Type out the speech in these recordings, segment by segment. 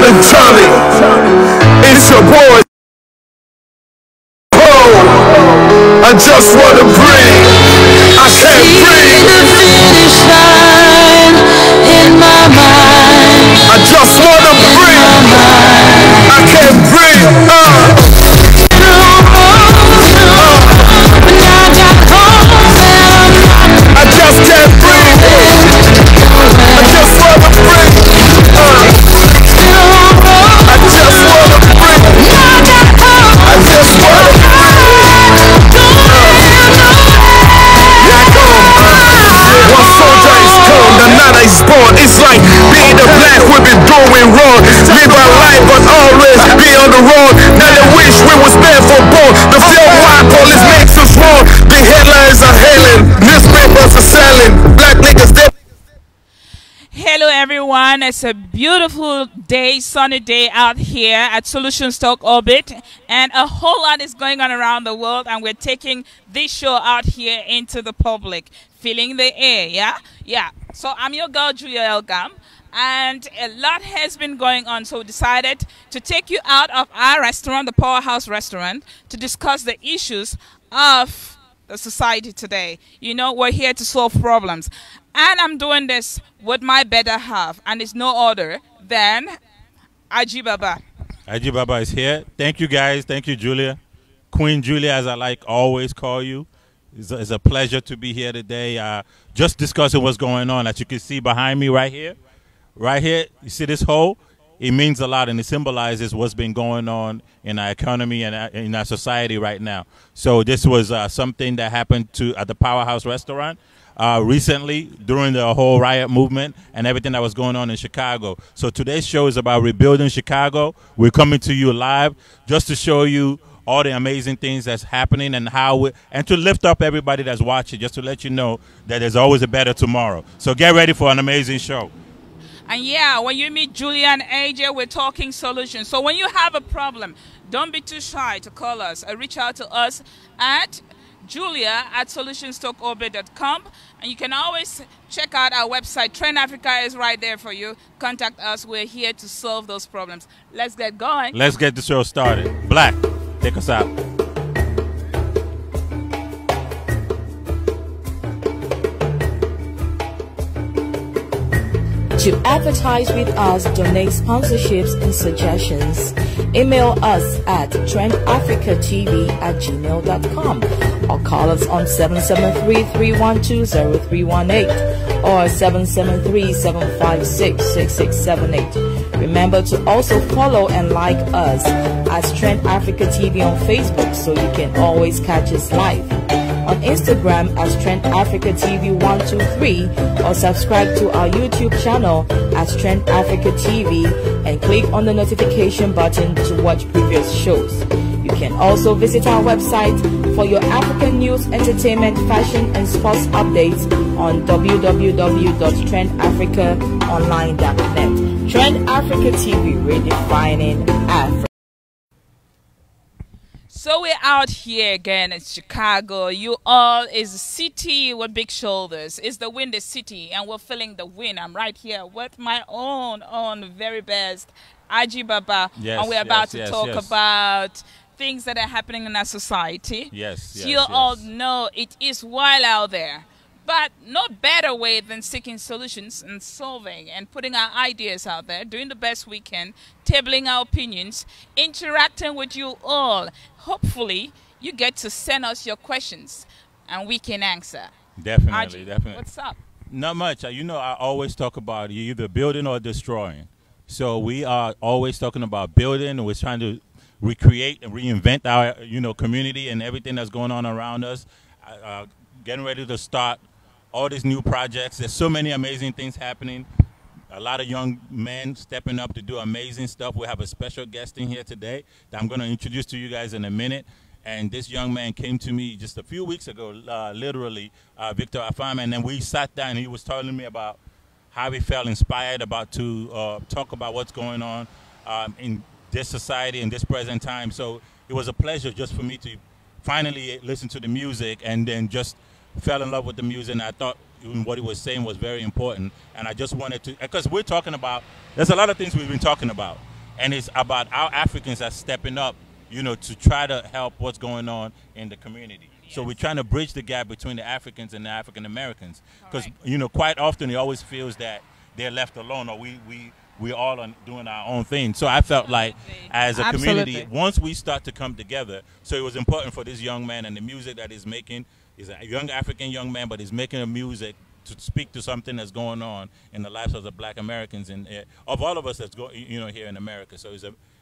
and Charlie. It's your boy. I just wanna breathe. I can't breathe. The finish line in my mind. I just wanna breathe. I can't breathe. I just can't breathe. I just wanna breathe. I just wanna breathe. I just wanna breathe. One soldier is gone, another is born. It's like being a black women doing wrong. Live our life but always be on the road. Now they wish we was there for born. The fear why police makes us wrong. The headlines are hailing, newspapers are selling. Black niggas dead. Hello everyone, it's a beautiful day, sunny day out here at Solutions Talk Orbit, and a whole lot is going on around the world, and we're taking this show out here into the public, feeling the air, yeah. So I'm your girl Julia Elgam, and a lot has been going on, so we decided to take you out of our restaurant, the Powerhouse Restaurant, to discuss the issues of the society today. You know, we're here to solve problems. And I'm doing this with my better half, and it's no other than Aji Baba. Aji Baba is here. Thank you, guys. Thank you, Julia. Queen Julia, as I like always call you. It's a pleasure to be here today. Just discussing what's going on. As you can see behind me right here, you see this hole? It means a lot, and it symbolizes what's been going on in our economy and in our society right now. So this was something that happened at the Powerhouse Restaurant recently during the whole riot movement and everything that was going on in Chicago. So today's show is about rebuilding Chicago. We're coming to you live just to show you all the amazing things that's happening and and to lift up everybody that's watching, just to let you know that there's always a better tomorrow. So get ready for an amazing show. And yeah, when you meet Julia and AJ, we're talking solutions. So when you have a problem, don't be too shy to call us or reach out to us at julia@solutionstalkorbit.com. And you can always check out our website. Trend Africa is right there for you. Contact us. We're here to solve those problems. Let's get going. Let's get the show started. Black, take us out. To advertise with us, donate sponsorships and suggestions, email us at trendafricatv@gmail.com or call us on 773-312-0318 or 773-756-6678. Remember to also follow and like us as Trend Africa TV on Facebook so you can always catch us live. On Instagram as Trend Africa TV 123 or subscribe to our YouTube channel as Trend Africa TV and click on the notification button to watch previous shows. You can also visit our website for your African news, entertainment, fashion and sports updates on www.trendafricaonline.net. Trend Africa TV, redefining Africa. So we're out here again in Chicago. You all is a city with big shoulders. It's the windy city, and we're feeling the wind. I'm right here with my own very best, Aji Baba. Yes, and we're about to yes, talk yes. about things that are happening in our society. Yes, yes, You all know it is wild out there. But no better way than seeking solutions and solving and putting our ideas out there, doing the best we can, tabling our opinions, interacting with you all. Hopefully, you get to send us your questions and we can answer. Definitely, Aji, definitely. what's up? Not much. You know, I always talk about you either building or destroying. So we are always talking about building. We're trying to recreate and reinvent our, community and everything that's going on around us. Getting ready to start all these new projects. There's so many amazing things happening. A lot of young men stepping up to do amazing stuff. We have a special guest in here today that I'm going to introduce to you guys in a minute. And this young man came to me just a few weeks ago, literally, Victor Afama, and then we sat down and he was telling me about how he felt inspired to talk about what's going on in this society in this present time. So it was a pleasure just for me to finally listen to the music and then just fell in love with the music. And I thought what he was saying was very important. And I just wanted to, because we're talking about, there's a lot of things we've been talking about. and it's about our Africans are stepping up, you know, to try to help what's going on in the community. So we're trying to bridge the gap between the Africans and the African Americans, because you know, quite often he always feels that they're left alone, or we all are doing our own thing. So I felt like as a community, once we start to come together, so it was important for this young man, and the music that he's making is a young African young man, but he's making a music to speak to something that's going on in the lives of the Black Americans and of all of us that's going, you know, here in America. So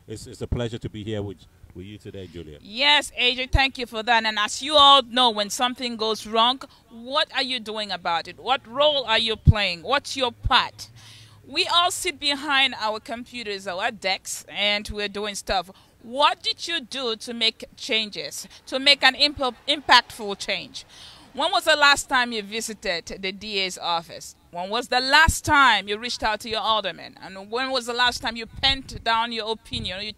it's a pleasure to be here with you today, Julia. Yes, AJ, thank you for that. And as you all know, when something goes wrong, what are you doing about it? What role are you playing? What's your part? We all sit behind our computers, our desks, and we're doing stuff. What did you do to make changes, to make an impactful change? When was the last time you visited the DA's office? When was the last time you reached out to your alderman? And when was the last time you penned down your opinion, you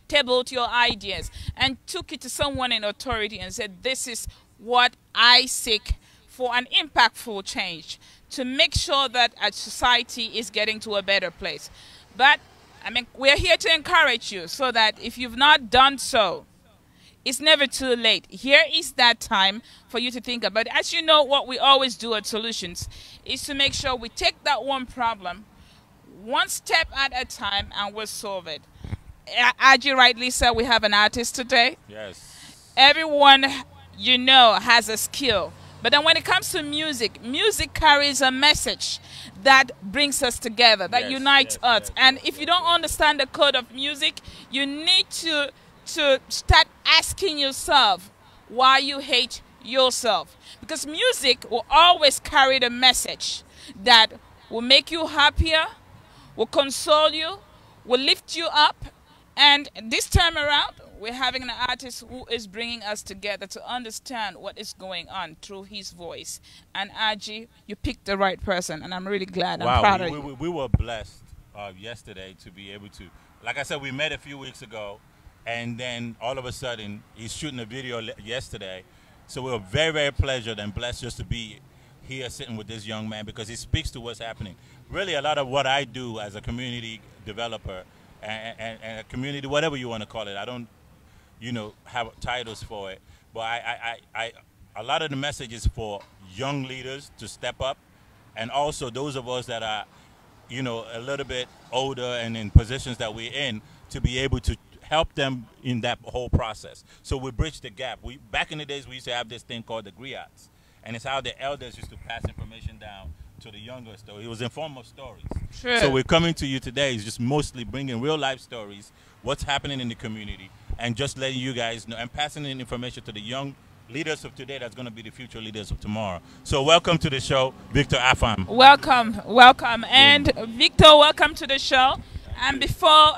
tabled your ideas and took it to someone in authority and said, this is what I seek for an impactful change to make sure that a society is getting to a better place? But, I mean, we're here to encourage you so that if you've not done so, it's never too late. Here is that time for you to think about it. As you know, what we always do at Solutions is to make sure we take that one problem one step at a time and we'll solve it. As you rightly said, we have an artist today. Yes. Everyone, you know, has a skill. But then when it comes to music, music carries a message that brings us together, that unites us. And if you don't understand the code of music, you need to start asking yourself why you hate yourself. Because music will always carry the message that will make you happier, will console you, will lift you up. And this time around, we're having an artist who is bringing us together to understand what is going on through his voice. And Aji, you picked the right person, and I'm really glad. I'm proud of you. We were blessed yesterday to be able to, like I said, we met a few weeks ago. And then all of a sudden, he's shooting a video yesterday. So we were very, very pleasured and blessed just to be here sitting with this young man, because he speaks to what's happening. Really, a lot of what I do as a community developer and a community, whatever you want to call it, I don't, you know, have titles for it. But a lot of the message is for young leaders to step up, and also those of us that are, you know, a little bit older and in positions that we're in, to be able to help them in that whole process. So we bridge the gap. Back in the days, we used to have this thing called the griots, and it's how the elders used to pass information down to the younger. So it was in form of stories. Sure. So we're coming to you today is just mostly bringing real life stories, what's happening in the community, and just letting you guys know and passing in information to the young leaders of today that's going to be the future leaders of tomorrow. So welcome to the show, Victor Afam. Welcome, welcome. And Victor, welcome to the show. And before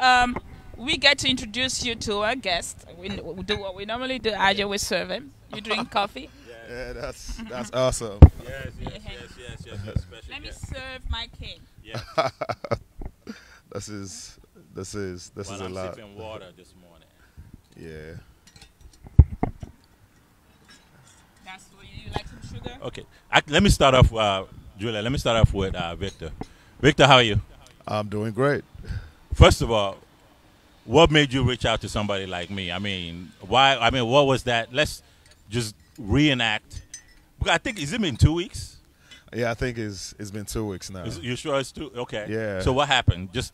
we get to introduce you to our guest, we do what we normally do. Aja, we serve him. You drink coffee? Yeah, that's awesome. Yes. Let me serve my king. Yeah. This is a I'm lot. sipping water this morning. Yeah. That's what you like, some sugar? Okay. Let me start off, Julia. Let me start off with Victor. Victor, how are you? I'm doing great. First of all, what made you reach out to somebody like me? I mean, why? I mean, what was that? Let's just reenact. Because I think, has it been 2 weeks? Yeah, I think it's been 2 weeks now. You sure it's 2? Okay. Yeah. So what happened? Just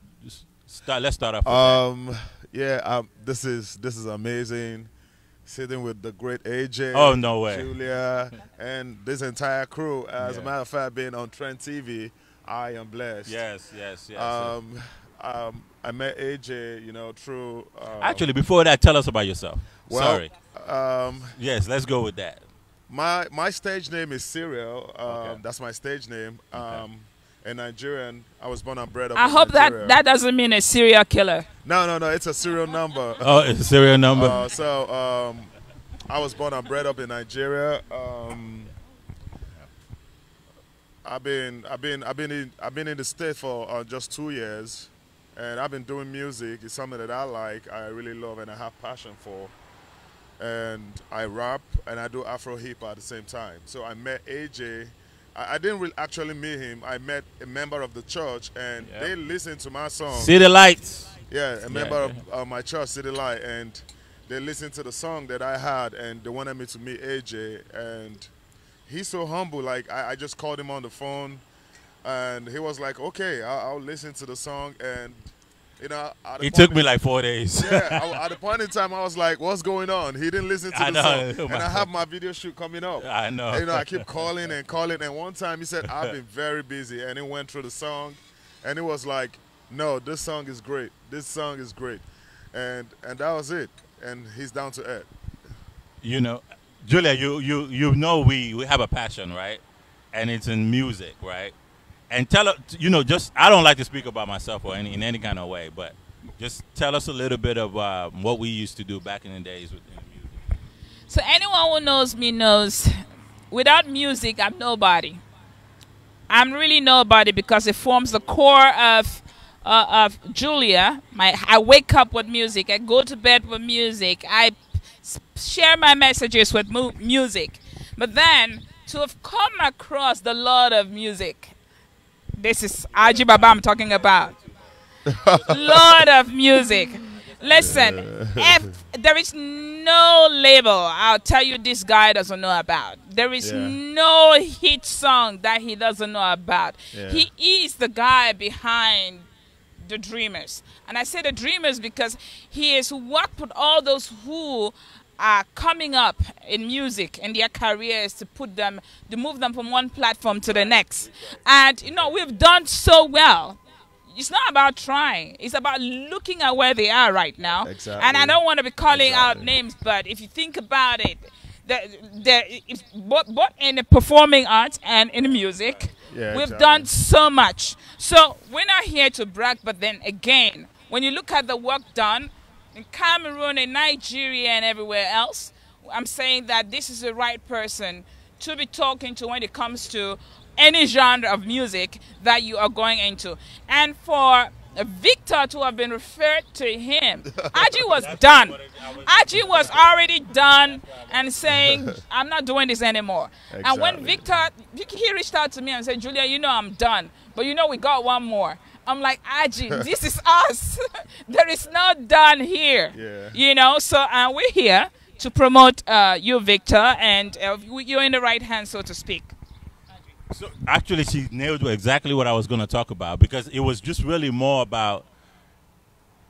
start. Let's start off with that. Yeah, this is amazing. Sitting with the great AJ. Oh, no way. Julia, and this entire crew. As a Yeah. matter of fact, being on Trend TV, I am blessed. Yes. I met AJ, you know, through. Actually, before that, tell us about yourself. Well, Sorry. Um, Yes, let's go with that. my stage name is Serial. Okay. That's my stage name. A Nigerian. I was born and bred up I in hope Nigeria. that doesn't mean a serial killer. No, it's a serial number. Oh, it's a serial number. I was born and bred up in Nigeria. I've been in the state for just 2 years, and I've been doing music. It's something that I like, I really love, and I have passion for. And I rap and I do Afro hip hop at the same time. So I met AJ. I didn't really actually meet him. I met a member of the church, and they listened to my song. See the lights. Yeah, a member of my church, City Light, and they listened to the song that I had, and they wanted me to meet AJ, and he's so humble. Like, I just called him on the phone, and he was like, okay, I'll listen to the song, and you know, it took me like 4 days. Yeah, at the point in time, I was like, what's going on? He didn't listen to the song. And I have my video shoot coming up. I know. And, you know, I keep calling, and one time he said, I've been very busy, and he went through the song, and it was like, no, this song is great. This song is great. And that was it. And he's down to earth. You know, Julia, you know we have a passion, right? And it's in music, right? And tell us, you know, just, I don't like to speak about myself or in any kind of way, but just tell us a little bit of what we used to do back in the days with music. So anyone who knows me knows, without music, I'm nobody. I'm really nobody because it forms the core of Julia. I wake up with music. I go to bed with music. I share my messages with music. But then, to have come across the Lord of music, this is Aji Baba I'm talking about. Lord of music. Listen, if there is no label I'll tell you this guy doesn't know about. There is no hit song that he doesn't know about. He is the guy behind the Dreamers. And I say the Dreamers because he has worked with all those who are coming up in music and their careers to move them from one platform to the next. And, you know, we've done so well. It's not about trying. It's about looking at where they are right now. Exactly. And I don't want to be calling out names, but if you think about it, both in the performing arts and in the music, we've done so much. So we're not here to brag, but then again, when you look at the work done in Cameroon, in Nigeria, and everywhere else, I'm saying that this is the right person to be talking to when it comes to any genre of music that you are going into. And for Victor to have been referred to him, Aji was done. Aji was already done and saying, I'm not doing this anymore. Exactly. And when Victor, he reached out to me and said, Julia, you know I'm done, but you know we got one more. I'm like, Aji, this is us. There is no done here. Yeah. You know, so we're here to promote you, Victor, and you're in the right hands, so to speak. So actually, she nailed exactly what I was going to talk about, because it was just really more about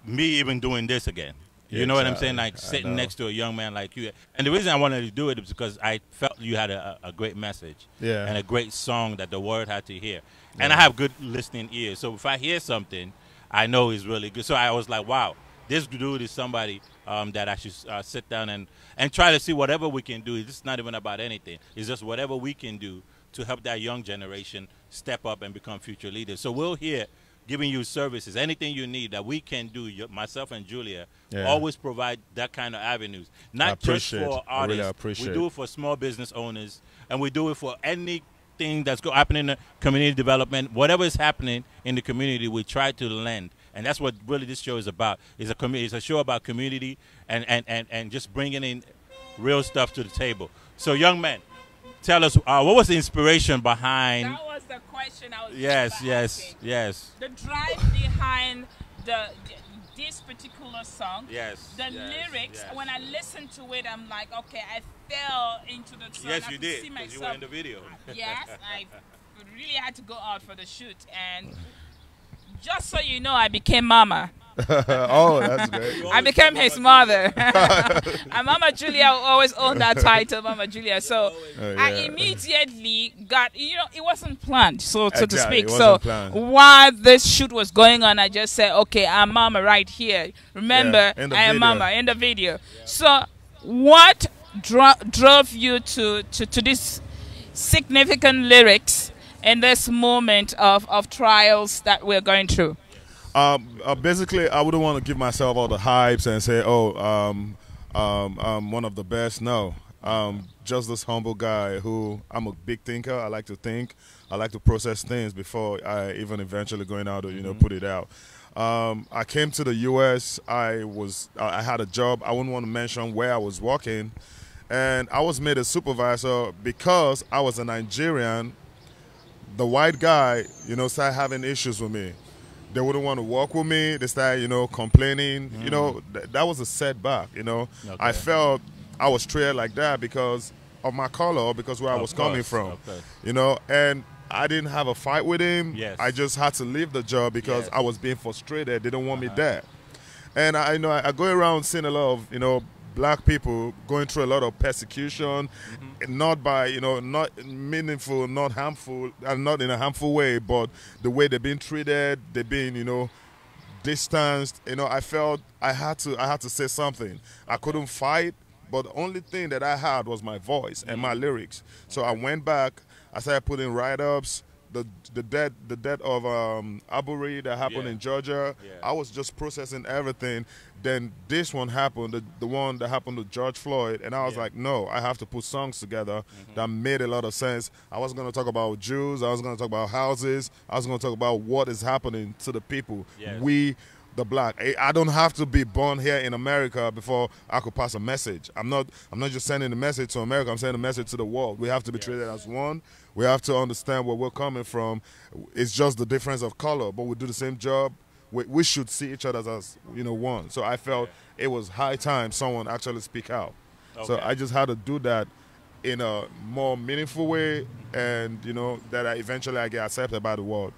me even doing this again. You know what I'm saying? Like sitting next to a young man like you. And the reason I wanted to do it is because I felt you had a great message and a great song that the world had to hear. And I have good listening ears. So if I hear something, I know it's really good. So I was like, wow, this dude is somebody that I should sit down and try to see whatever we can do. It's not even about anything. It's just whatever we can do to help that young generation step up and become future leaders. So we're here giving you services, anything you need that we can do, myself and Julia, always provide that kind of avenues. Not just for artists, we do it for small business owners, and we do it for anything that's happening in the community development. Whatever is happening in the community, we try to lend. And that's what really this show is about. It's a show about community and just bringing in real stuff to the table. So young man, tell us, what was the inspiration behind? That was the question I was Yes. The drive behind this particular song. The lyrics, when I listened to it, I'm like, okay, I fell into the song. Yes, you did, because you were in the video. Yes, I really had to go out for the shoot. And just so you know, I became mama. Oh, that's great. I became his mother. And Mama Julia always owned that title, Mama Julia. So I immediately got, you know, it wasn't planned, so to speak. So while this shoot was going on, I just said, okay, I'm Mama right here. Remember, I am Mama in the video. So what drove you to these significant lyrics in this moment of trials that we're going through? Basically, I wouldn't want to give myself all the hypes and say, I'm one of the best. No, just this humble guy who, I'm a big thinker. I like to think. I like to process things before I even eventually going out to, put it out. I came to the U.S. I had a job. I wouldn't want to mention where I was working. And I was made a supervisor because I was a Nigerian. The white guy, started having issues with me. they wouldn't want to work with me. They started, you know, complaining. You know, that was a setback. You know, I felt I was treated like that because of my color, or because where I was coming from. You know, and I didn't have a fight with him. Yes. I just had to leave the job because I was being frustrated. They don't want me there. And I know I go around seeing a lot of, you know, black people going through a lot of persecution, not by, you know, not meaningful, not harmful, and not in a harmful way, but the way they've been treated, they've been, you know, distanced. You know, I felt I had to say something. I couldn't fight, but the only thing that I had was my voice and my lyrics. So I went back. I started putting write-ups. The death of Arbery that happened in Georgia. I was just processing everything. Then this one happened, the one that happened to George Floyd, and I was like, no, I have to put songs together that made a lot of sense. I was going to talk about Jews. I was going to talk about houses. I was going to talk about what is happening to the people. We, the black. I don't have to be born here in America before I could pass a message. I'm not just sending a message to America. I'm sending a message to the world. We have to be treated as one. We have to understand where we're coming from. It's just the difference of color, but we do the same job. We should see each other as, you know, one. So I felt it was high time someone actually speak out. So I just had to do that in a more meaningful way, and, you know, that eventually I get accepted by the world.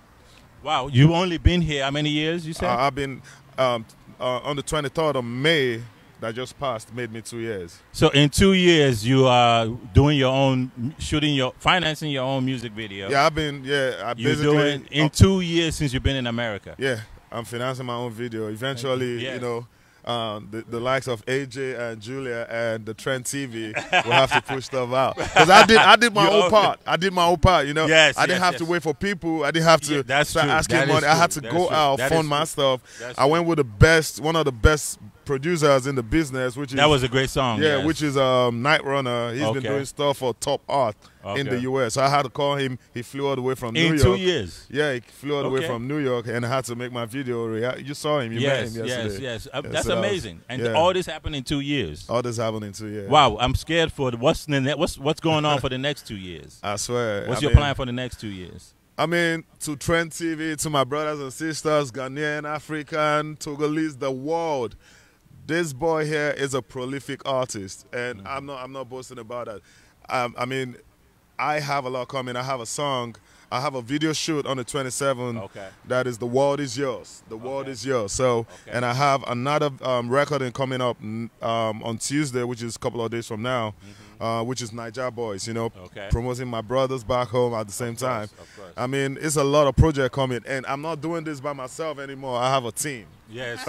Wow, you've only been here how many years, you said? I've been on the 23rd of May that just passed, made me 2 years. So in 2 years, you are doing your own, financing your own music video. Yeah, I've been, You're doing, in 2 years since you've been in America. Yeah, I'm financing my own video. Eventually, you know, the likes of AJ and Julia and the Trend TV will have to push stuff out. Because I did my own part. I did my own part, you know. I didn't have to wait for people. I didn't have to start asking money. I had to go out, fund my stuff. I went with the best, one of the best producers in the business, which is... That was a great song. Yeah, which is Night Runner. He's been doing stuff for Top Art in the U.S. So I had to call him. He flew all the way from New York. In 2 years? Yeah, he flew all the way from New York, and I had to make my video. You saw him. You met him yesterday. Yes. That's amazing. And all this happened in 2 years. All this happened in 2 years. Wow, I'm scared for what's going on for the next 2 years. I swear. What's your plan for the next 2 years? I mean, to Trend TV, to my brothers and sisters, Ghanaian, African, Togolese, the world. This boy here is a prolific artist, and I'm not boasting about that. I mean, I have a lot coming. I have a song. I have a video shoot on the 27th. That is The World Is Yours. The World Is Yours. So, and I have another recording coming up on Tuesday, which is a couple of days from now, which is Niger Boys, you know, promoting my brothers back home at the same time. I mean, it's a lot of project coming, and I'm not doing this by myself anymore. I have a team. Yes.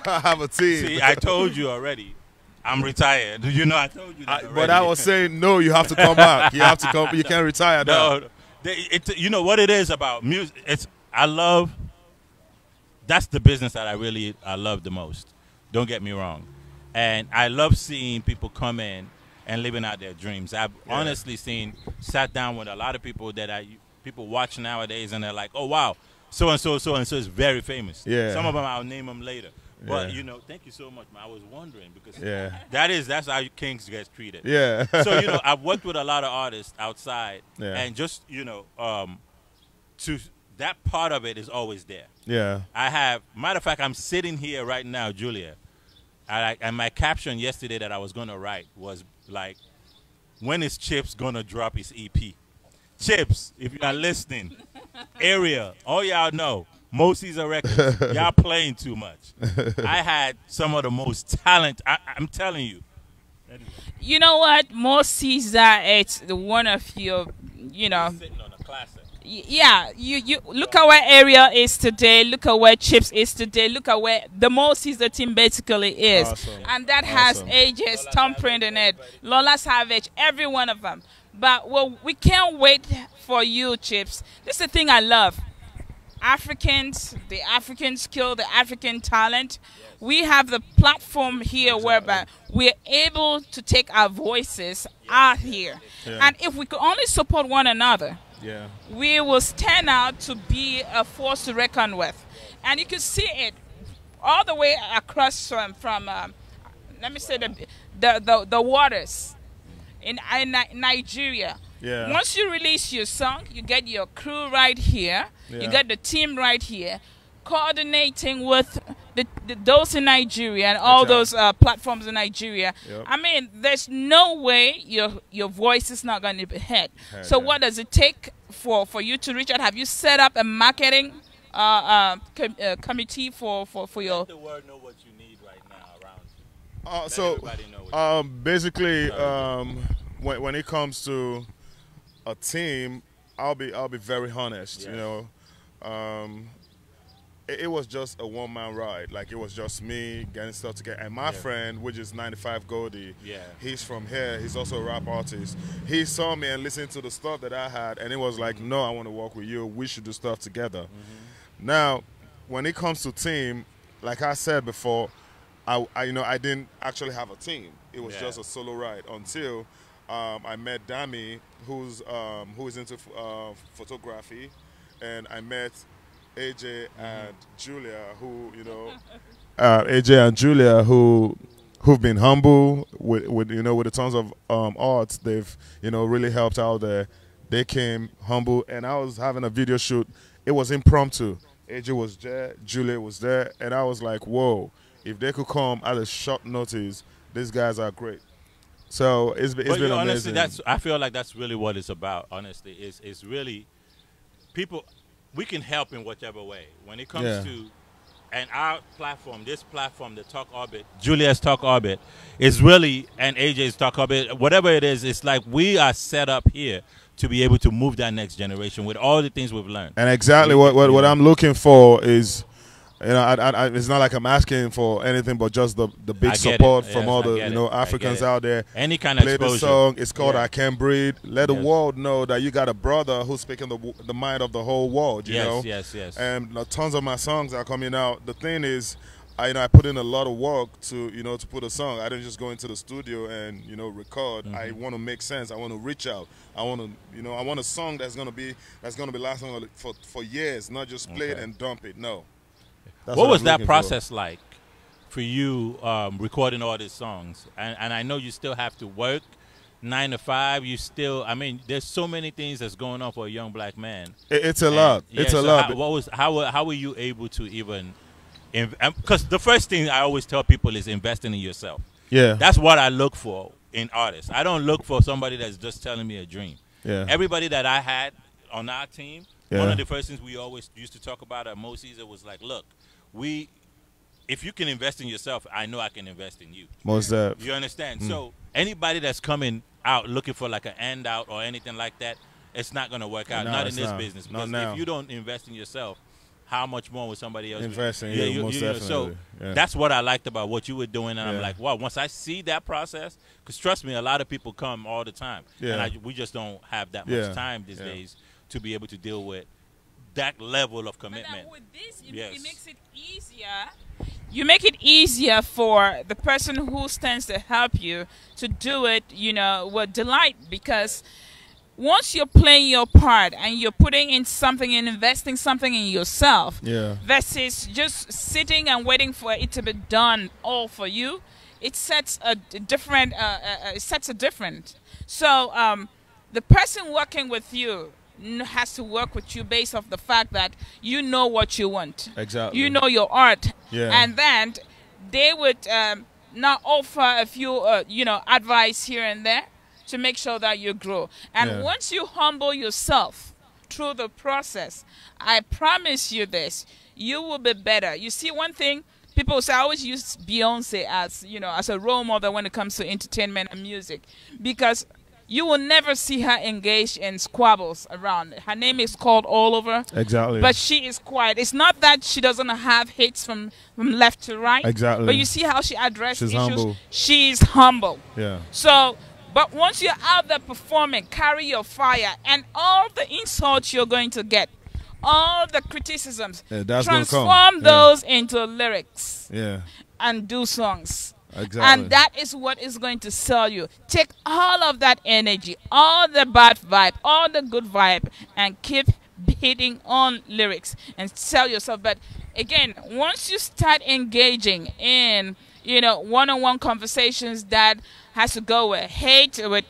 I have a team. See, I told you already. I'm retired. You know, I told you that already. But I was saying, no, you have to come back. You have to come. You can't retire now. No, you know what it is about music. That's the business that I love the most. Don't get me wrong. And I love seeing people come in and living out their dreams. I've honestly sat down with a lot of people that people watch nowadays, and they're like, oh, wow, so-and-so is very famous. Yeah. Some of them, I'll name them later. But, you know, thank you so much, man. I was wondering because that's how kings get treated. Yeah. So, you know, I've worked with a lot of artists outside, and just, you know, that part of it is always there. Yeah. Matter of fact, I'm sitting here right now, Julia, and my caption yesterday that I was going to write was like, when is Chips going to drop his EP? Chips, if you are listening, Area, all y'all know, Mo Caesar Records, y'all playing too much. I had some of the most talent. I'm telling you. Anyway. You know what? Mo Caesar, it's one of your, you know. Sitting on a classic. Yeah, you look at where Area is today. Look at where Chips is today. Look at where the Mo Caesar team basically is. Awesome. And that has AJ's thumbprint in it. Lola Savage, every one of them. But we can't wait for you, Chips. This is the thing I love. Africans, the African skill, the African talent. We have the platform here whereby we're able to take our voices out here. And if we could only support one another, we will stand out to be a force to reckon with. And you can see it all the way across from let me say, the waters in Nigeria. Yeah. Once you release your song, you get your crew right here. Yeah. You get the team right here, coordinating with those in Nigeria and all those platforms in Nigeria. Yep. I mean, there's no way your voice is not going to be heard. So yeah. what does it take for you to reach out? Have you set up a marketing committee for your... Let the world know what you need right now around you. Let So everybody know what you basically, when it comes to a team, I'll be very honest. Yeah. You know, it was just a one-man ride. Like, it was just me getting stuff together. And my friend, which is 95 Goldie, Yeah. he's from here. He's also a rap artist. He saw me and listened to the stuff that I had, and it was like, no, I want to work with you. We should do stuff together. Now, when it comes to team, like I said before, I didn't actually have a team. It was Yeah. just a solo ride until I met Dami, who is into photography, and I met AJ and Julia, who AJ and Julia, who've been humble with the tons of art. They've really helped out there. They came humble, and I was having a video shoot. It was impromptu. AJ was there, Julia was there, and I was like, whoa! If they could come at a short notice, these guys are great. So it's been honestly, amazing. I feel like that's really what it's about. Honestly, it's really people. We can help in whichever way. When it comes to, and our platform, this platform, the Talk Orbit, Julia's Talk Orbit, is really, and AJ's Talk Orbit, whatever it is, it's like we are set up here to be able to move that next generation with all the things we've learned. And exactly what I'm looking for is, it's not like I'm asking for anything but just the big support from all the Africans out there. Any kind of play exposure. the song. It's called I Can Breathe. Let the Yes. world know that you got a brother who's speaking the mind of the whole world. You know. Yes. And tons of my songs are coming out. The thing is, I put in a lot of work to put a song. I didn't just go into the studio and record. I want to make sense. I want to reach out. I want to I want a song that's gonna be lasting for years, not just play it and dump it. No. That's What was I'm that looking for. process like for you recording all these songs? And I know you still have to work 9 to 5. You still, I mean, there's so many things that's going on for a young black man. It's a lot. It's a lot. How were you able to even? Because the first thing I always tell people is investing in yourself. Yeah. That's what I look for in artists. I don't look for somebody that's just telling me a dream. Yeah. Everybody that I had on our team, Yeah. one of the first things we always used to talk about at Moses, it was like, look, if you can invest in yourself, I know I can invest in you. Most that. You understand? So anybody that's coming out looking for like an end out or anything like that, it's not going to work out. No, Not in it's this not. business. Not Because now. if you don't invest in yourself, how much more will somebody else Invest in you, most So definitely. Yeah. that's what I liked about what you were doing. And I'm Yeah. like, wow, once I see that process, because trust me, a lot of people come all the time. Yeah. And we just don't have that Yeah. much time these Yeah. days to be able to deal with that level of But commitment. with this, Yes. it makes it easier. You make it easier for the person who stands to help you to do it, with delight, because once you're playing your part and you're putting in something and investing something in yourself, versus just sitting and waiting for it to be done all for you, it sets a different. So the person working with you has to work with you based off the fact that you know what you want. Exactly. You know your art. Yeah. And then they would not offer a few, advice here and there to make sure that you grow. And Yeah. once you humble yourself through the process, I promise you this, you will be better. You see, one thing, people say, I always use Beyonce as a role model when it comes to entertainment and music, because you will never see her engaged in squabbles around. Her name is called all over. Exactly. But she is quiet. It's not that she doesn't have hits from left to right. Exactly. But you see how she addresses She's issues. humble. She's humble. Yeah. So, but once you're out there performing, carry your fire, and all the insults you're going to get, all the criticisms, Yeah, that's gonna come. transform Yeah. those into lyrics Yeah. and do songs. Exactly. And that is what is going to sell you. Take all of that energy, all the bad vibe, all the good vibe, and keep hitting on lyrics and sell yourself. But again, once you start engaging in, one-on-one conversations that has to go with hate, with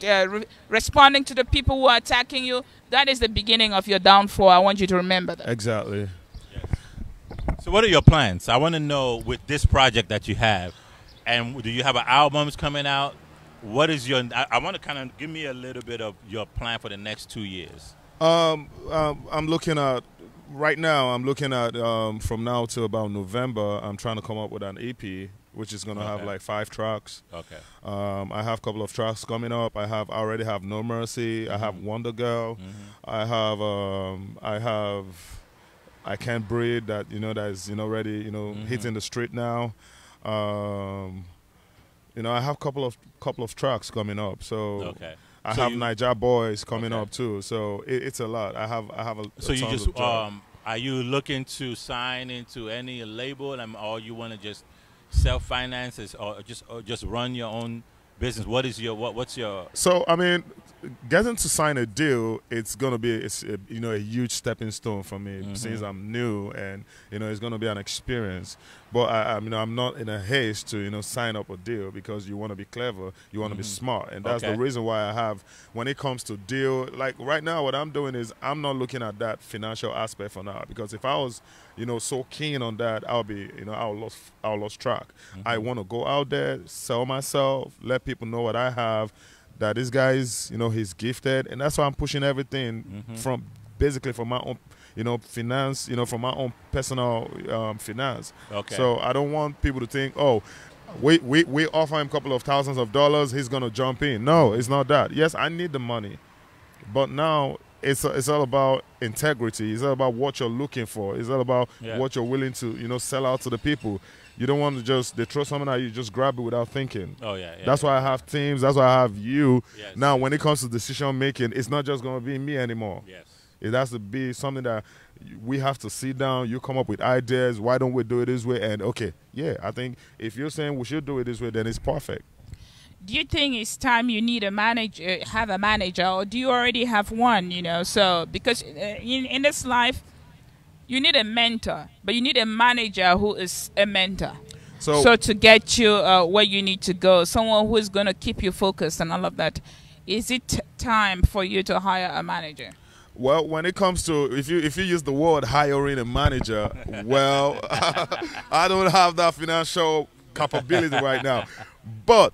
responding to the people who are attacking you. That is the beginning of your downfall. I want you to remember that. Exactly. So what are your plans? I want to know with this project that you have, and do you have albums coming out? What is your? I want to kind of give me a little bit of your plan for the next 2 years. I'm looking at right now. I'm looking at from now to about November. I'm trying to come up with an EP, which is going to have like 5 tracks. Okay. I have a couple of tracks coming up. I already have No Mercy. I have Wonder Girl. I have I Can't Breathe. That that is already hitting the street now. I have a couple of tracks coming up. So I have Niger Boys coming up too. So it's a lot. I have a. So you just are you looking to sign into any label, or you want to just self-finance, or just run your own business? What's your? So I mean, getting to sign a deal, it's gonna be a huge stepping stone for me since I'm new, and it's gonna be an experience. But I'm not in a haste to sign up a deal, because you want to be clever, you want to be smart, and that's the reason why I have, when it comes to deal, like right now, what I'm doing is I'm not looking at that financial aspect for now, because if I was so keen on that, I'll be I'll lost track. I want to go out there, sell myself, let people know what I have, that this guy is he's gifted, and that's why I'm pushing everything from basically from my own finance, from my own personal finance. Okay. So I don't want people to think, oh, we offer him a couple of thousands of dollars, he's gonna jump in. No, it's not that. Yes, I need the money, but now it's all about integrity. It's all about what you're looking for. It's all about what you're willing to sell out to the people. You don't want to they throw something at you, just grab it without thinking. Oh yeah. That's why I have teams. That's why I have you. Yes. Now, when it comes to decision making, it's not just going to be me anymore. Yes. It has to be something that we have to sit down. You come up with ideas. Why don't we do it this way? And I think if you're saying we should do it this way, then it's perfect. Do you think it's time you need a manager, have a manager, or do you already have one? So because in this life, you need a mentor, but you need a manager who is a mentor. So to get you where you need to go, someone who is going to keep you focused and all of that. Is it time for you to hire a manager? Well, when it comes to, if you use the word hiring a manager, well, I don't have that financial capability right now. But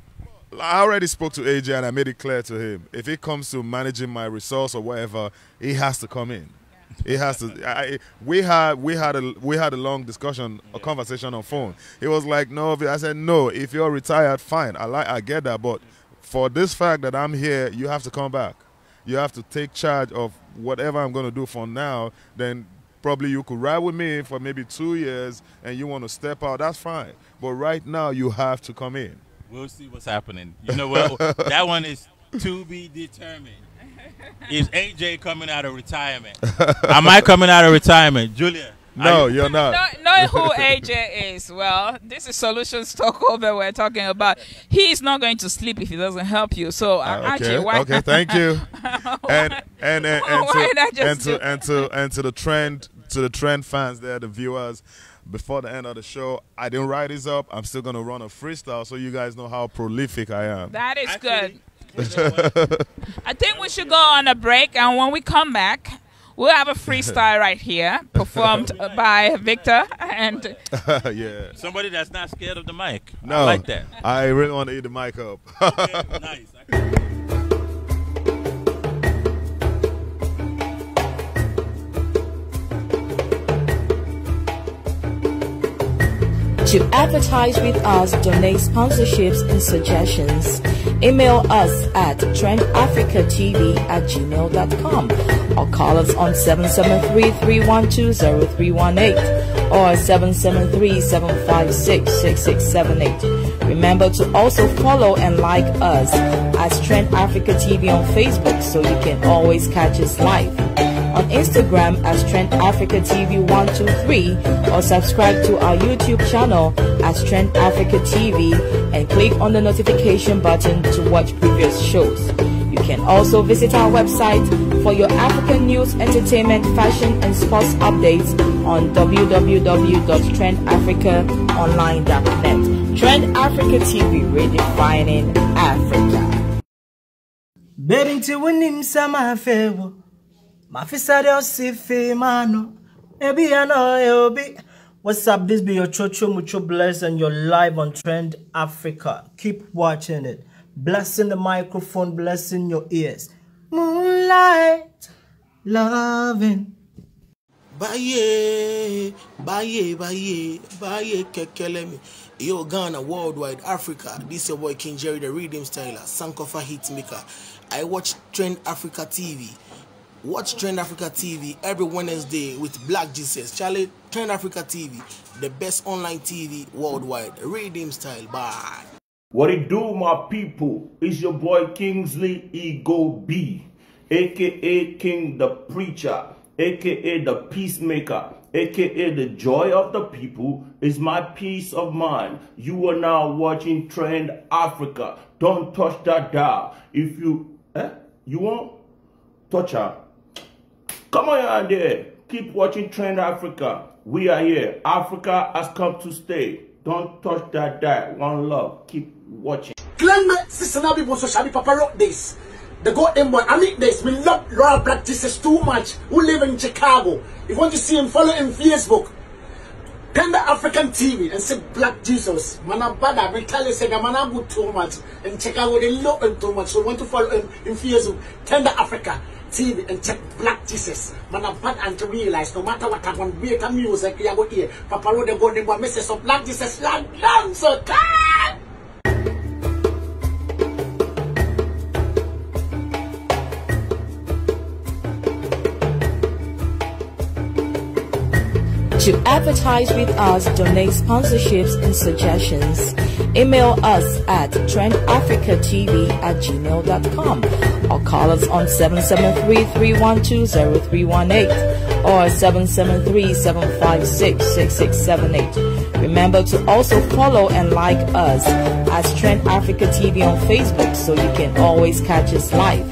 I already spoke to AJ and I made it clear to him, if it comes to managing my resource or whatever, he has to come in. It has to. We had a long discussion, a conversation on phone. He was like, "No," I said, "No. If you're retired, fine. I get that, but for this fact that I'm here, you have to come back. You have to take charge of whatever I'm going to do for now. Then probably you could ride with me for maybe 2 years, and you want to step out. That's fine. But right now, you have to come in." We'll see what's happening. You know what? That one is to be determined. Is AJ coming out of retirement? Am I coming out of retirement? Julia? No, you're not. Know who AJ is. Well, this is Solutions Talk Over we're talking about. He's not going to sleep if he doesn't help you. So okay, okay, thank you. And to the trend fans there, the viewers, before the end of the show, I didn't write this up. I'm still gonna run a freestyle so you guys know how prolific I am. That is good. I think we should go on a break, and when we come back, we'll have a freestyle right here, performed by Victor. And somebody that's not scared of the mic. No, I like that. I really want to eat the mic up. Okay, nice. To advertise with us, donate sponsorships and suggestions, email us at trendafricatv@gmail.com or call us on 773-312-0318 or 773-756-6678. Remember to also follow and like us as Trend Africa TV on Facebook so you can always catch us live. On Instagram as Trend Africa TV 123 or subscribe to our YouTube channel as Trend Africa TV and click on the notification button to watch previous shows. You can also visit our website for your African news, entertainment, fashion, and sports updates on www.trendafricaonline.net. Trend Africa TV, redefining Africa. Baby, to win him some favor. My fiscal sifi mano. Ebi ano eobi. What's up? This be your Chocho Mucho Bless, and you're live on Trend Africa. Keep watching it. Blessing the microphone, blessing your ears. Moonlight, loving. Baye, kekelemi. Yo, Ghana, worldwide, Africa. This is your boy King Jerry, the Rhythm Styler, Sankofa Hitmaker. I watch Trend Africa TV. Watch Trend Africa TV every Wednesday with Black Jesus. Charlie, Trend Africa TV, the best online TV worldwide. Rhythm Style. Bye. What it do, my people? It's your boy Kingsley Ego B, aka King the Preacher, aka the Peacemaker, aka the joy of the people is my peace of mind. You are now watching Trend Africa. Don't touch that dial. If you won't touch her. Come on there. Keep watching Trend Africa. We are here. Africa has come to stay. Don't touch that dial. One love. Keep watching. Glenn, sister Nabi Boso Shabi Papa wrote this. The goddamn one. I mean this. We love Royal Black Jesus too much. Who live in Chicago. If you want to see him, follow him Facebook. Tender African TV and say Black Jesus. Manabada, we tell you, say, Manabu too much. In Chicago, they love him too much. So you want to follow him in Facebook. Tender Africa TV and check Black Jesus. Manabad and to realize no matter what I want, be a music, you go here. Papa wrote the golden one message of Black Jesus. Long so time. To advertise with us, donate sponsorships and suggestions, email us at trendafricatv@gmail.com or call us on 773-312-0318 or 773-756-6678. Remember to also follow and like us as Trend Africa TV on Facebook so you can always catch us live.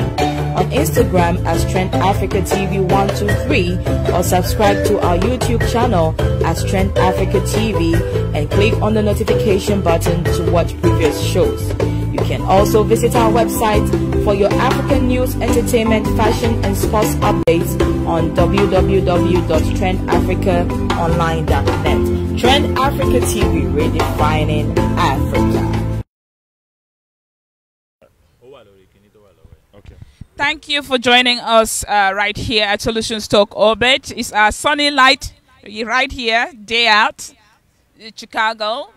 On Instagram as Trend Africa TV 123 or subscribe to our YouTube channel as Trend Africa TV and click on the notification button to watch previous shows. You can also visit our website for your African news, entertainment, fashion, and sports updates on www.trendafricaonline.net. Trend Africa TV, redefining Africa. Thank you for joining us right here at Solutions Talk Orbit. It's our sunny light right here, day out, Chicago,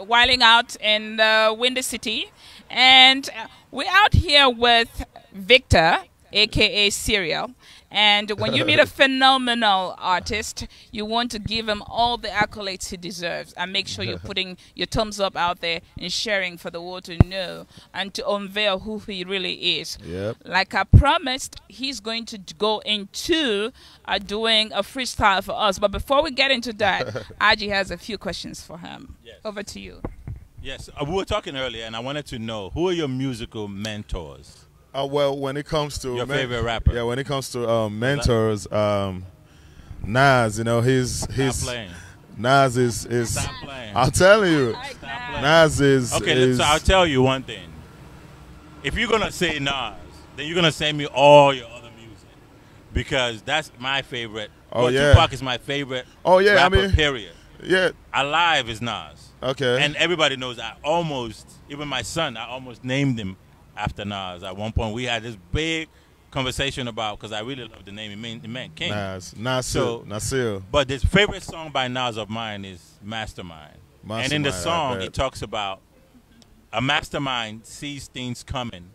whiling out in the Windy City. And we're out here with Victor, a.k.a. Serial. And when you meet a phenomenal artist, you want to give him all the accolades he deserves and make sure you're putting your thumbs up out there and sharing for the world to know and to unveil who he really is. Yep. Like I promised, he's going to go into doing a freestyle for us. But before we get into that, Aji has a few questions for him. Yes. Over to you. Yes, we were talking earlier, and I wanted to know, who are your musical mentors? Well, when it comes to your favorite rapper, yeah, when it comes to mentors, Nas, you know, he's Nas is Stop playing. I'll tell you, Nas is okay. So I'll tell you one thing. If you're gonna say Nas, then you're gonna send me all your other music because that's my favorite. Oh yeah, Tupac is my favorite. Oh yeah, rapper, I mean, period. Yeah, Alive is Nas. Okay, and everybody knows even my son, I almost named him after Nas. At one point, we had this big conversation about, because I really love the name, it meant King. Nasir. But this favorite song by Nas of mine is Mastermind. And in the song, he talks about a mastermind sees things coming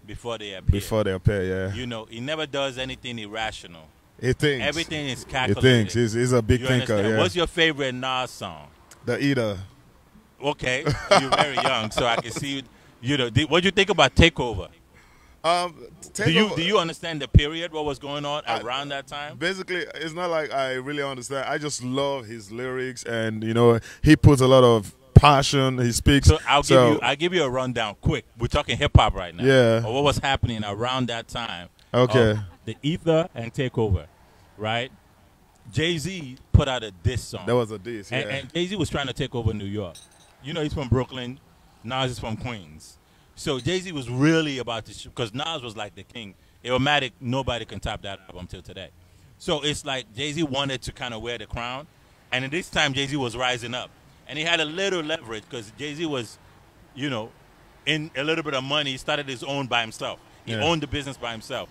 before they appear. Before they appear, yeah. You know, he never does anything irrational. He thinks. Everything is calculated. He thinks. He's a big thinker, yeah. What's your favorite Nas song? The Eater. Okay, you're very young, so I can see you. You know, what do you think about Takeover? Do you understand the period, what was going on around that time? Basically, it's not like I really understand. I just love his lyrics, and you know, he puts a lot of passion. He speaks. So I'll give you a rundown quick. We're talking hip hop right now. Yeah. Or what was happening around that time. Okay. Of the Ether and Takeover, right? Jay-Z put out a diss song. That was a diss, yeah. And Jay-Z was trying to take over New York. You know, he's from Brooklyn. Nas is from Queens. So Jay-Z was really about to shoot, because Nas was like the king. Illmatic, nobody can top that album till today. So it's like Jay-Z wanted to kind of wear the crown. And at this time, Jay-Z was rising up. And he had a little leverage because Jay-Z was, you know, in a little bit of money. He started his own by himself. He owned the business by himself.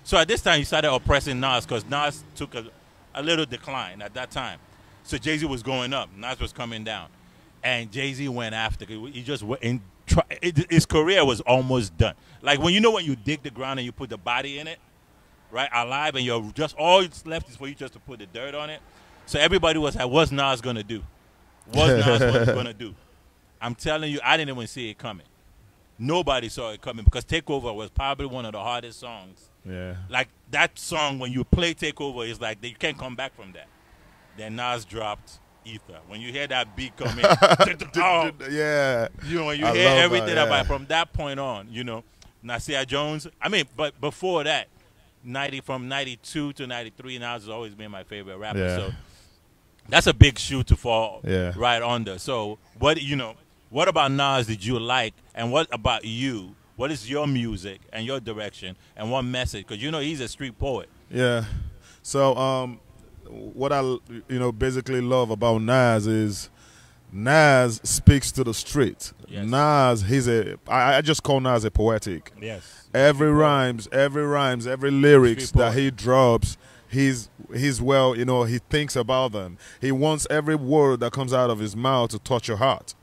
So at this time, he started oppressing Nas because Nas took a little decline at that time. So Jay-Z was going up. Nas was coming down. And Jay-Z went after. He just went and his career was almost done. Like when you dig the ground and you put the body in it, right, alive, and you're just all that's left is for you just to put the dirt on it. So everybody was like, what's Nas going to do? What's Nas going to do? I'm telling you, I didn't even see it coming. Nobody saw it coming because Takeover was probably one of the hardest songs. Yeah. Like that song, when you play Takeover, it's like you can't come back from that. Then Nas dropped Ether. When you hear that beat come in, yeah. You know, when you hear everything about from that point on, you know, Nasir Jones. I mean, but before that, from 92 to 93, Nas has always been my favorite rapper. Yeah. So that's a big shoe to fall right under. So what about Nas did you like, and what about you? What is your music and your direction, and what message? Because he's a street poet. Yeah. So what I basically love about Nas is Nas speaks to the street. Yes. Nas, I just call Nas a poetic. Yes. Every rhymes, every lyrics that he drops, he's well, he thinks about them. He wants every word that comes out of his mouth to touch your heart.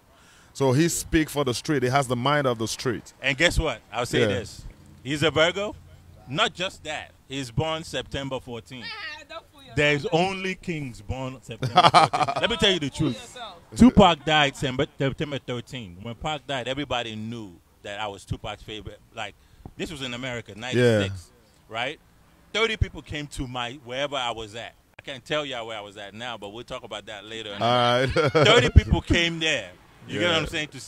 So he speaks for the street. He has the mind of the street. And guess what? I'll say this. He's a Virgo. Not just that. He's born September 14th. There's only kings born September 14th. Let me tell you the truth. Tupac died September 13th. When Pac died, everybody knew that I was Tupac's favorite. Like, this was in America, 96, right? 30 people came to wherever I was at. I can't tell y'all where I was at now, but we'll talk about that later. All right. 30 people came there. You get what I'm saying? To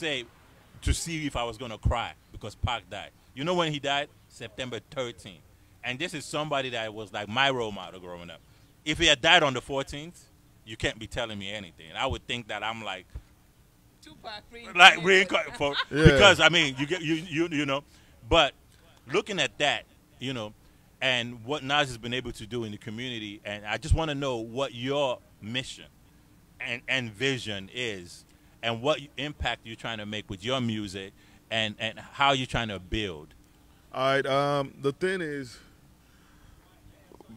see if I was going to cry because Pac died. You know when he died? September 13th. And this is somebody that was like my role model growing up. If he had died on the 14th, you can't be telling me anything. I would think that I'm like Tupac because I mean you know. But looking at that, and what Nas has been able to do in the community, and I just want to know what your mission and vision is, and what impact you're trying to make with your music, and how you're trying to build. All right. The thing is,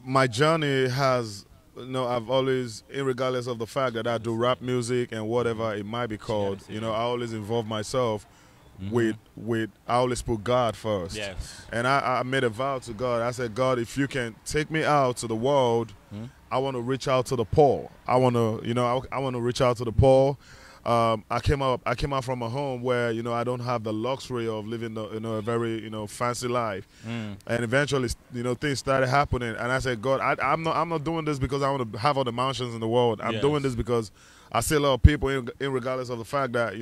my journey has, I've always, regardless of the fact that I do rap music and whatever it might be called, I always involve myself with I always put God first. Yes. And I made a vow to God. I said, God, if you can take me out to the world, I want to reach out to the poor. I want to, I want to reach out to the poor. I came out from a home where I don't have the luxury of living a very fancy life, and eventually things started happening, and I said, God, I'm not doing this because I want to have all the mansions in the world. I'm doing this because I see a lot of people, in regardless of the fact that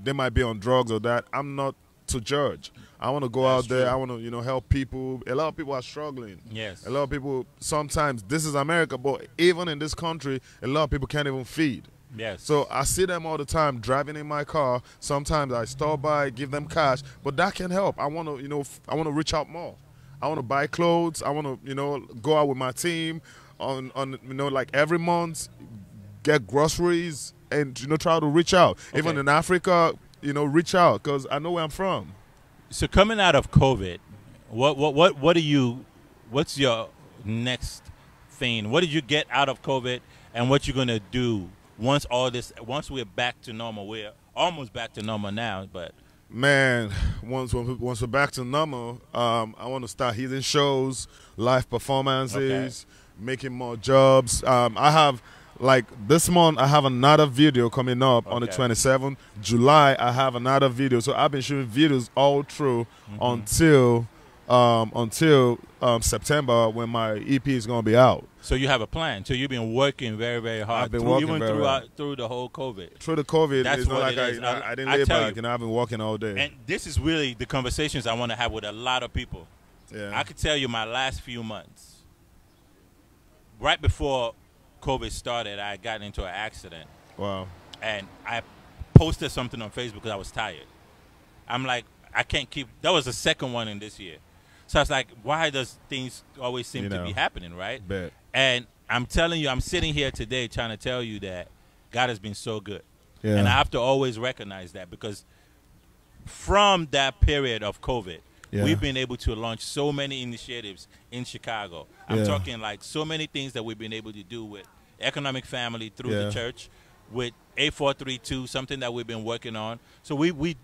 they might be on drugs or that. I'm not to judge. I want to go out there. I want to help people. A lot of people are struggling. Yes. A lot of people. Sometimes this is America, but even in this country, a lot of people can't even feed. Yes. So I see them all the time driving in my car. Sometimes I stop by, give them cash, but that can help. I want to, I want to reach out more. I want to buy clothes. I want to, go out with my team on like every month, get groceries and try to reach out. Okay. Even in Africa, reach out because I know where I'm from. So coming out of COVID, what's your next thing? What did you get out of COVID, and what you gonna do? Once we're back to normal, we're almost back to normal now, but man, once we're back to normal, I want to start hitting shows, live performances, making more jobs. I have, like this month, I have another video coming up on the 27th. July, I have another video. So I've been shooting videos all through until until September when my EP is gonna be out. So you have a plan. So you've been working very, very hard. I've been working even very hard. through the whole COVID. Through the COVID, That's it's not what like it is. I didn't I lay tell back, you. and I've been working all day. And this is really the conversations I want to have with a lot of people. Yeah. I could tell you my last few months, right before COVID started, I got into an accident. Wow. And I posted something on Facebook because I was tired. I'm like, I can't keep, that was the second one in this year. So I was like, why does things always seem to be happening, right? Bet. And I'm telling you, I'm sitting here today trying to tell you that God has been so good. Yeah. And I have to always recognize that, because from that period of COVID, we've been able to launch so many initiatives in Chicago. I'm talking like so many things that we've been able to do with Economic Family through the church, with A432, something that we've been working on. So we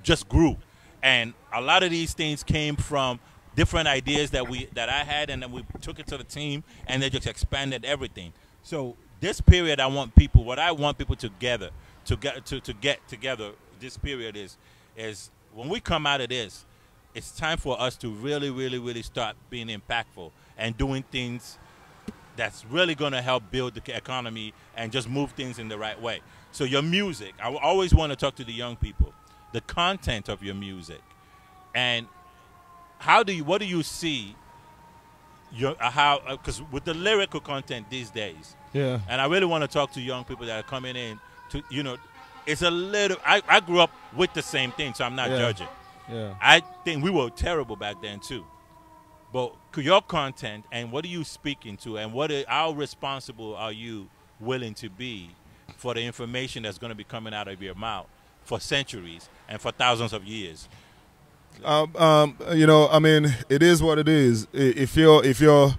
just grew. And a lot of these things came from different ideas that I had, and then we took it to the team, and they just expanded everything. So this period, I want people to get together. This period is when we come out of this, it's time for us to really, really, really start being impactful and doing things that's really going to help build the economy and just move things in the right way. So your music, I always want to talk to the young people, the content of your music, and what do you see because with the lyrical content these days, and I really want to talk to young people that are coming in to, it's a little, I grew up with the same thing, so I'm not judging. I think we were terrible back then too. But your content, and what are you speaking to, and how responsible are you willing to be for the information that's going to be coming out of your mouth for centuries and for thousands of years? I mean, it is what it is. If you're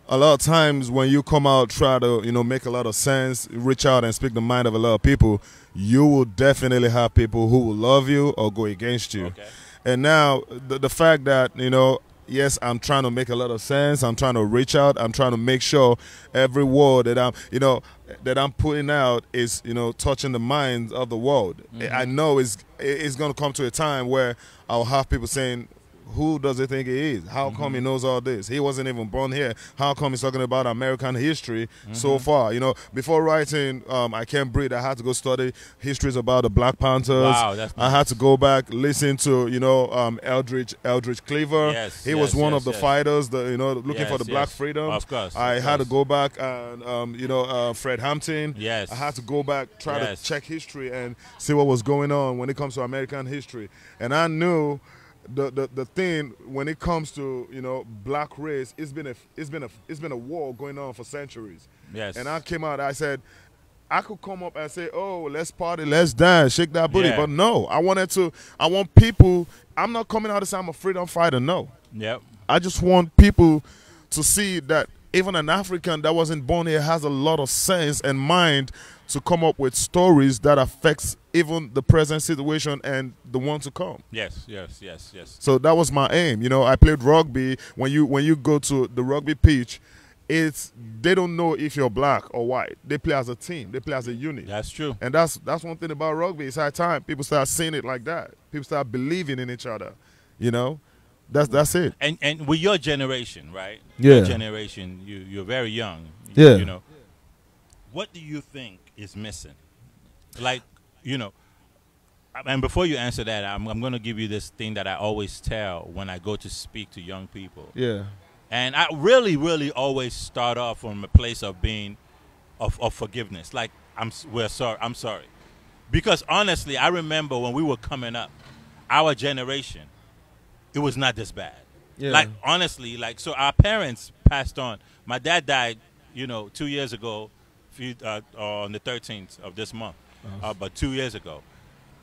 a lot of times when you come out, try to make a lot of sense, reach out and speak the mind of a lot of people, you will definitely have people who will love you or go against you. Okay. And now the fact that yes, I'm trying to make a lot of sense. I'm trying to reach out. I'm trying to make sure every word that I'm putting out is touching the minds of the world. I know it's going to come to a time where I'll have people saying, who does he think he is? How come he knows all this? He wasn't even born here. How come he's talking about American history so far? Before writing I Can't Breathe, I had to go study histories about the Black Panthers. Wow, that's nice. I had to go back, listen to Eldridge Cleaver. Yes, he was one of the fighters, looking for the Black freedom. Of course. I had to go back and Fred Hampton. Yes. I had to go back, try to check history and see what was going on when it comes to American history. And I knew the thing when it comes to black race, it's been a war going on for centuries. Yes. And I came out, I said, I could come up and say, oh, let's party, let's dance, shake that booty. But no, I want people, I'm not coming out to say I'm a freedom fighter, no. Yep. I just want people to see that even an African that wasn't born here has a lot of sense and mind to come up with stories that affects even the present situation and the one to come. Yes. So that was my aim. I played rugby. When you go to the rugby pitch, they don't know if you're black or white. They play as a team. They play as a unit. That's true. And that's one thing about rugby. It's high time people start seeing it like that. People start believing in each other. That's it. And with your generation, right? Yeah. Your generation, you're very young. Yeah. What do you think is missing? And before you answer that, I'm going to give you this thing that I always tell when I go to speak to young people. Yeah. And I really, really always start off from a place of being, of forgiveness. Like, I'm sorry. Because honestly, I remember when we were coming up, our generation, it was not this bad. Yeah. Like, honestly, so our parents passed on. My dad died, 2 years ago, on the 13th of this month, but 2 years ago.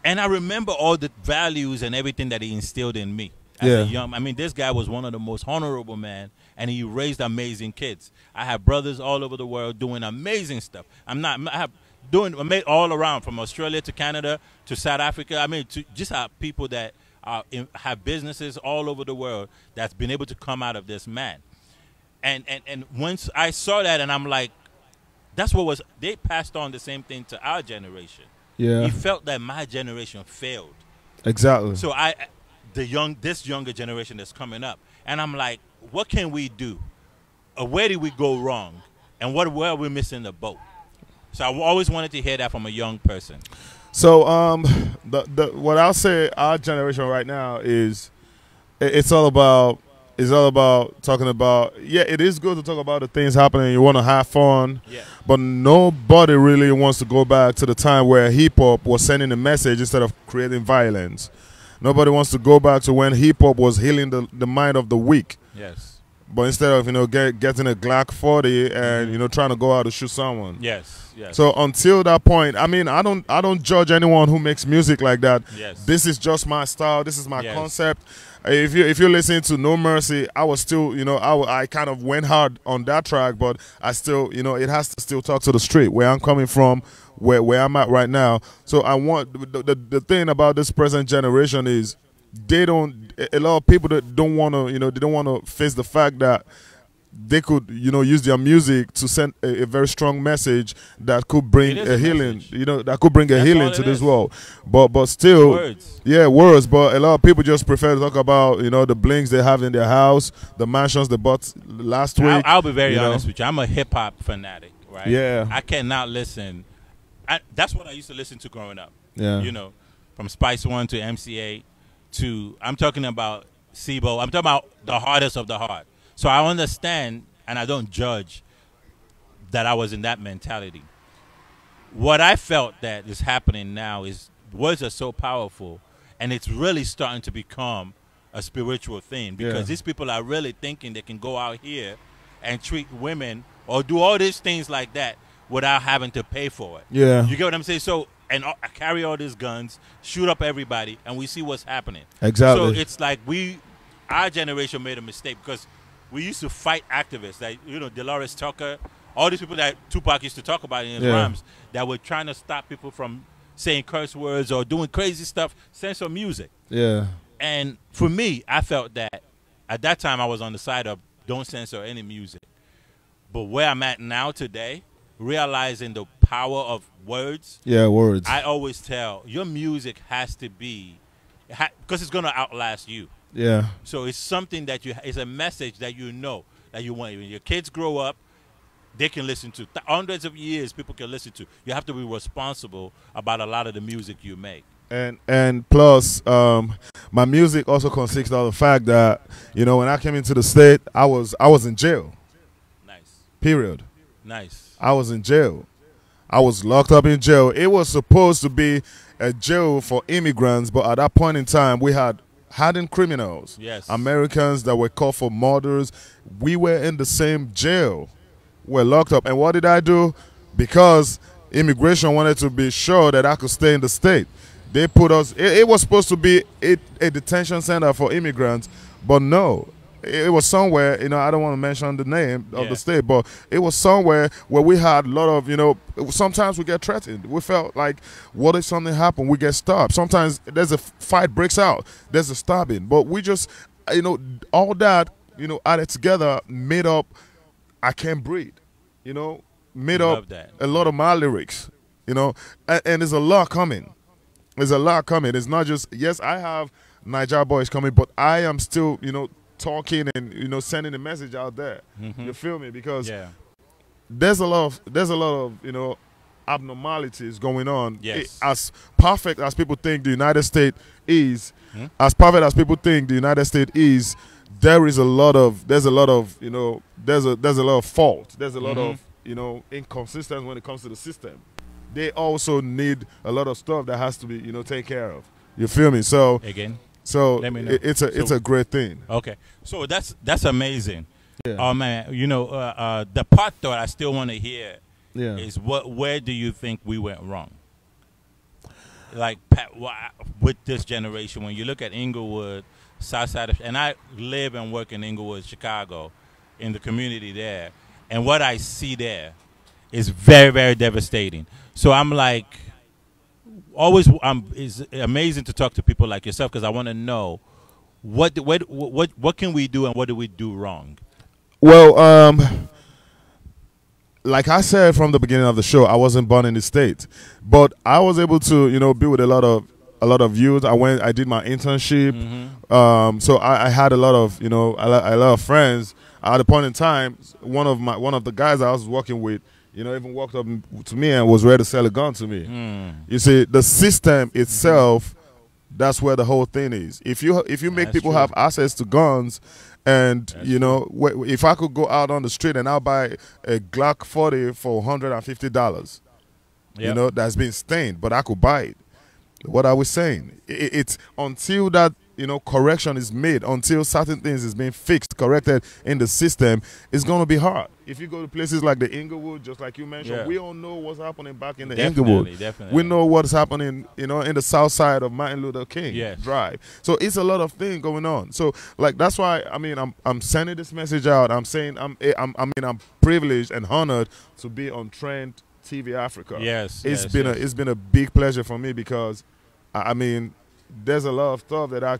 And I remember all the values and everything that he instilled in me as a young. This guy was one of the most honorable men, and he raised amazing kids. I have brothers all over the world doing amazing stuff. I have all around, from Australia to Canada to South Africa. To just have people that have businesses all over the world that's been able to come out of this man. And once I saw that, and I'm like, they passed on the same thing to our generation. Yeah. He felt that my generation failed. Exactly. So this younger generation that's coming up, and I'm like, what can we do? Where did we go wrong, and where are we missing the boat? So I always wanted to hear that from a young person. So what I'll say, our generation right now is, it's all about talking about, yeah, it is good to talk about the things happening. You want to have fun, Yeah. but nobody really wants to go back to the time where hip hop was sending a message instead of creating violence. Nobody wants to go back to when hip hop was healing the mind of the weak. Yes. But instead of getting a Glock 40 and trying to go out to shoot someone. Yes. Yes. So until that point, I mean, I don't judge anyone who makes music like that. Yes. This is just my style. This is my Yes. concept. If you're listening to No Mercy, I was still, I kind of went hard on that track, but I still, it has to still talk to the street where I'm coming from, where I'm at right now. So I want the thing about this present generation is a lot of people that don't want to, they don't want to face the fact that they could, use their music to send a very strong message that could bring a healing, that could bring a healing to this world. But still, words. Yeah, words. But a lot of people just prefer to talk about, the blings they have in their house, the mansions they bought last week. I'll be very honest with you. I'm a hip hop fanatic, right? Yeah. I cannot listen. That's what I used to listen to growing up. Yeah. From Spice One to MCA to, I'm talking about SIBO. I'm talking about the hardest of the hard. So I understand, and I don't judge that I was in that mentality. What I felt that is happening now is words are so powerful, and it's really starting to become a spiritual thing, because these people are really thinking they can go out here and treat women or do all these things like that without having to pay for it. Yeah. You get what I'm saying? So, and I carry all these guns, shoot up everybody, and we see what's happening. Exactly. So it's like our generation made a mistake, because we used to fight activists, like, Dolores Tucker, all these people that Tupac used to talk about in his rhymes, that were trying to stop people from saying curse words or doing crazy stuff, censor music. Yeah. And for me, I felt that at that time I was on the side of don't censor any music. But where I'm at now today, realizing the power of words. Yeah, words. I always tell, your music has to be, because it's going to outlast you. Yeah. So it's something that it's a message that that you want. When your kids grow up, they can listen to. Hundreds of years people can listen to. You have to be responsible about a lot of the music you make. And plus, my music also consists of the fact that, when I came into the state, I was in jail. Nice. Period. Nice. I was in jail. I was locked up in jail. It was supposed to be a jail for immigrants, but at that point in time, we had hardened criminals. Yes. Americans that were caught for murders. We were in the same jail. We're locked up. And what did I do? Because immigration wanted to be sure that I could stay in the state. They put us, it was supposed to be a detention center for immigrants, but no. It was somewhere, I don't want to mention the name of the state, but it was somewhere where we had a lot of, sometimes we get threatened. We felt like, what if something happened? We get stopped. Sometimes there's a fight breaks out. There's a stabbing. But we just, all that, added together made up I Can't Breathe, made up a lot of my lyrics, and there's a lot coming. There's a lot coming. It's not just, yes, I have Niger Boys coming, but I am still, talking and sending a message out there. You feel me? Because there's a lot of abnormalities going on. Yes. As perfect as people think the United States is, as perfect as people think the United States is, there's a lot of there's a lot of fault. There's a lot of inconsistency when it comes to the system. They also need a lot of stuff that has to be taken care of. You feel me? So again. So let me know. It's a great thing. Okay, so that's amazing. Yeah. Oh man, the part that I still want to hear is where do you think we went wrong? Like with this generation, when you look at Inglewood, South Side and I live and work in Inglewood, Chicago, in the community there, and what I see there is very, very devastating. So I'm like, always, it's amazing to talk to people like yourself, because I want to know what can we do and what do we do wrong. Well, like I said from the beginning of the show, I wasn't born in the States, but I was able to be with a lot of a lot of youth. I did my internship. So I had a lot of, a lot of friends. At a point in time, one of the guys I was working with, even walked up to me and was ready to sell a gun to me. You see, the system itself, that's where the whole thing is. If you make people have access to guns, and if I could go out on the street and I'll buy a Glock 40 for $150, that's been stained, but I could buy it. What are we saying? It's until that correction is made, until certain things is being fixed, corrected in the system, it's going to be hard. If you go to places like the Inglewood, just like you mentioned, we all know what's happening back in the Inglewood. Definitely. We know what's happening, in the south side of Martin Luther King Drive. So it's a lot of things going on. So that's why I'm sending this message out. I'm saying I'm privileged and honored to be on Trend TV Africa. It's been a big pleasure for me because there's a lot of stuff that I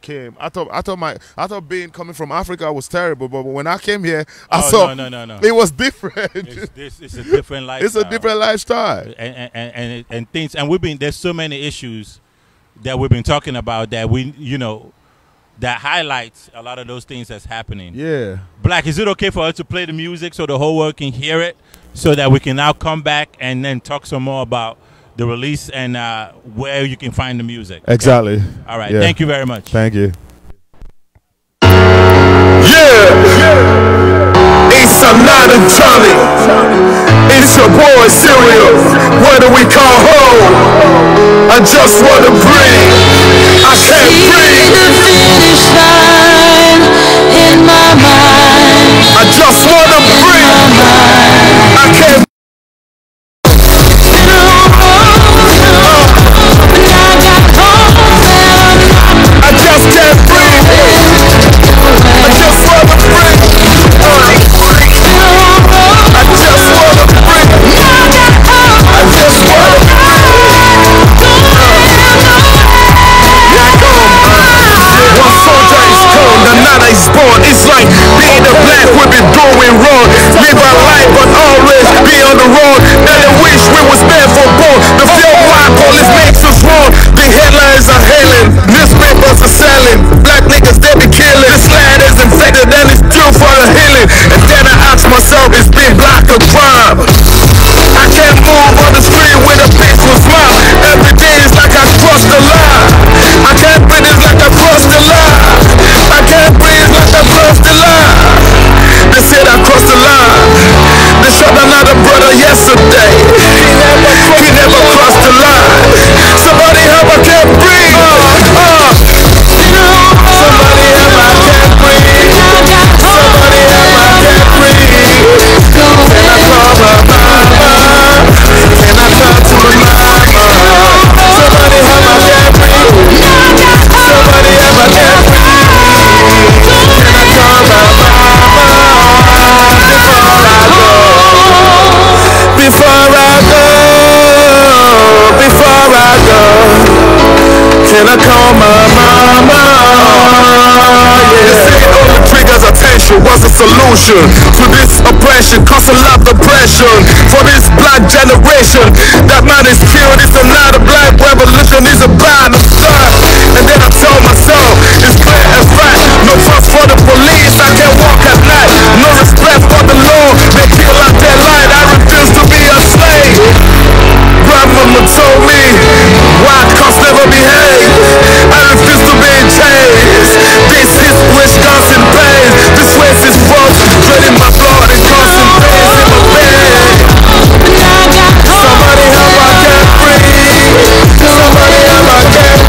thought coming from Africa was terrible, but when I came here, I saw no. It was different. It's a different lifestyle. It's a different lifestyle. And things, and there's so many issues that we've been talking about that that highlights a lot of those things that's happening. Yeah. Black, is it okay for us to play the music so the whole world can hear it, so that we can now come back and then talk some more about the release and where you can find the music? Exactly. Okay. All right. Yeah. Thank you very much. Thank you. It's another Johnny. It's your boy Serial. What do we call home? I just want to breathe. I can't breathe. The finish line in my mind. I just want to breathe. I can't. It's like being a black women doing wrong. Live our life but always be on the road. And I wish we was meant for both. The fear why police makes us wrong. The headlines are hailing, newspapers are selling. Black niggas they be killing. This land is infected and it's due for the healing. And then I ask myself, is being black a crime? I can't move on the street with a peaceful smile. Every day is like I crossed the line. I can't breathe, it's like I crossed the line. I can't breathe like I crossed the line. They said I crossed the line. They shot another brother yesterday. He never crossed the line. Somebody help, I can't breathe. Somebody help, I can't breathe. Somebody help, I can't breathe. Can I call my mama? Can I talk to my mama? Somebody help, I can't breathe. Somebody help, I can't breathe. Can I call my mama? They say all the triggers attention was a solution to this oppression, cause a lot of depression for this black generation. That man is killed, it's another black revolution, is about to start. And then I told myself, it's clear as fact, no trust for the police, I can't walk at night. No respect for the law, they kill out their light, I refuse to be a slave. Grandmama told me, white cops never behave. I refuse to be in chains. This is Wisconsin pain. This race is false, draining my blood and causing pains in my veins. Somebody help, I can't breathe. Somebody help, I can't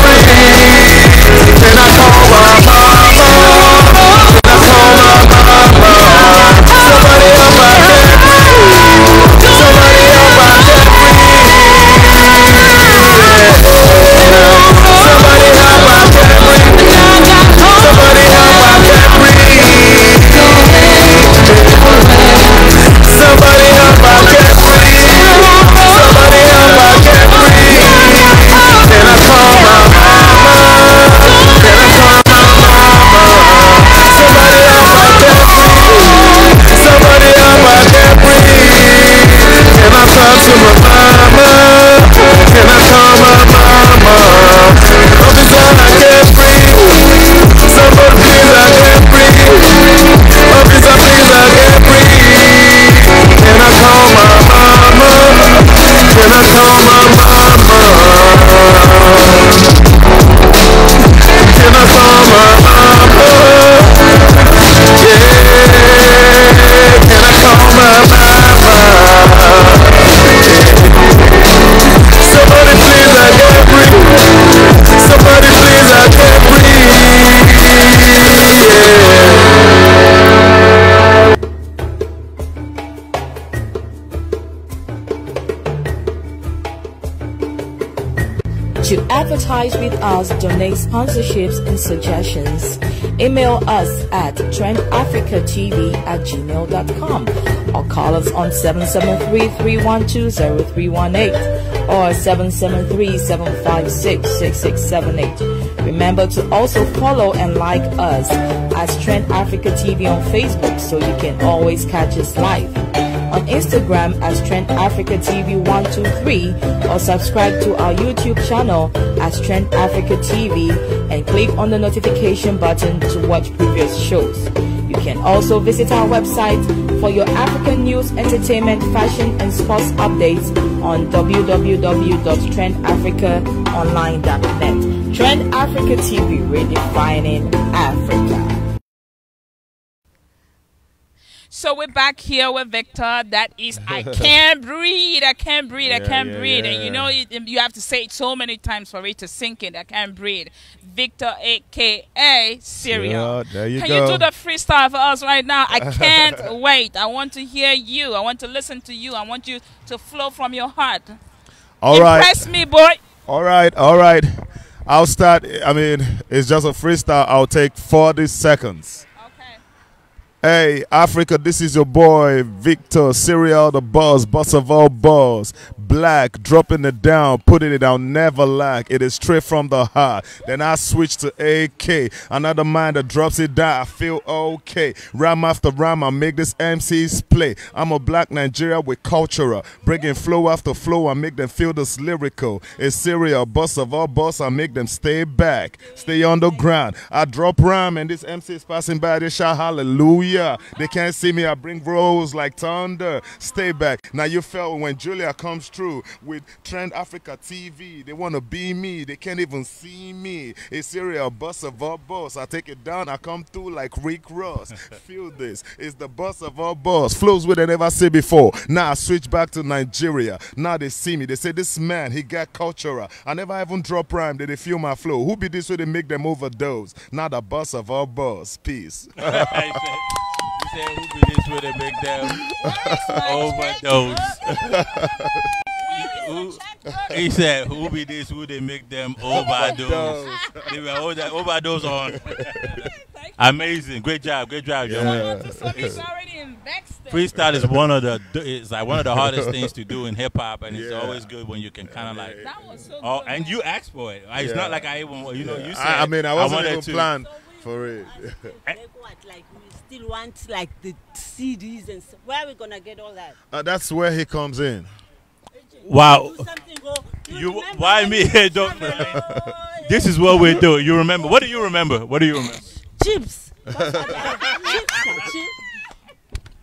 advertise with us, donate sponsorships and suggestions, email us at trendafricatv@gmail.com or call us on 773-312-0318 or 773-756-6678. Remember to also follow and like us as Trend Africa TV on Facebook so you can always catch us live. On Instagram as Trend Africa TV 123 or subscribe to our YouTube channel as Trend Africa TV and click on the notification button to watch previous shows. You can also visit our website for your African news, entertainment, fashion and sports updates on www.trendafricaonline.net. Trend Africa TV, redefining Africa. So we're back here with Victor. That is, I can't breathe. I can't breathe. I can't breathe. And you know, you have to say it so many times for it to sink in. I can't breathe. Victor, a.k.a. Serial. There you Can go. you do the freestyle for us right now? I can't wait. I want to hear you. I want to listen to you. I want you to flow from your heart. All right. Impress me, boy. All right. All right. I'll start. I mean, it's just a freestyle. I'll take 40 seconds. Hey, Africa, this is your boy, Victor, Serial, the boss of all boss. Black, dropping it down, putting it down, never lack. It is straight from the heart. Then I switch to AK, another mind that drops it down. I feel okay. Rhyme after rhyme, I make this MCs play. I'm a black Nigeria with culture. Bringing flow after flow, I make them feel this lyrical. It's Serial, boss of all boss, I make them stay back, stay on the ground. I drop rhyme and this MC is passing by, they shout hallelujah. They can't see me, I bring rolls like thunder. Stay back. Now you felt when Julia comes through with Trend Africa TV. They want to be me, they can't even see me. It's Serial, boss of all boss. I take it down, I come through like Rick Ross. Feel this, it's the boss of all boss. Flows with they never see before. Now I switch back to Nigeria. Now they see me, they say this man, he got culture. I never even drop rhyme, they feel my flow. Who be this way they make them overdose? Now the boss of all boss. Peace. You said who be this way they make them overdose. He said who be this who they make them overdose. They were overdose on. Amazing, great job, young. Freestyle is like one of the hardest things to do in hip hop, and it's always good when you can kind of like. That was so oh, good, and you asked for it. It's not like I even you said. I mean, I wasn't even planned for it. Like we still want like the CDs and stuff. Where are we gonna get all that? That's where he comes in. Wow. Why me? Don't. This is what we do. You remember? What do you remember? Chips. Chips.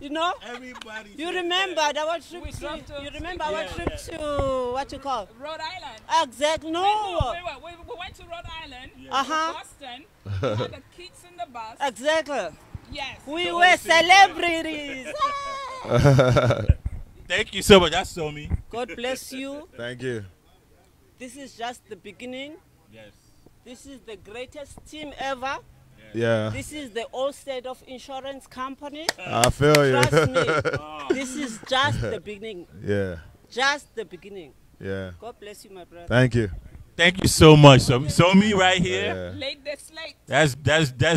You know? Everybody. You remember our trip to? You remember our trip to what you call? Rhode Island. Exactly. No. We went to Rhode Island. Boston. We had the kids in the bus. Exactly. Yes. We were celebrities. Thank you so much. That's so me. God bless you. Thank you. This is just the beginning. Yes. This is the greatest team ever. Yeah. This is the old state of insurance company. I feel you. Trust me. This is just the beginning. Yeah. Just the beginning. Yeah. God bless you, my brother. Thank you. Thank you so much. So me right here. Late the slate. That's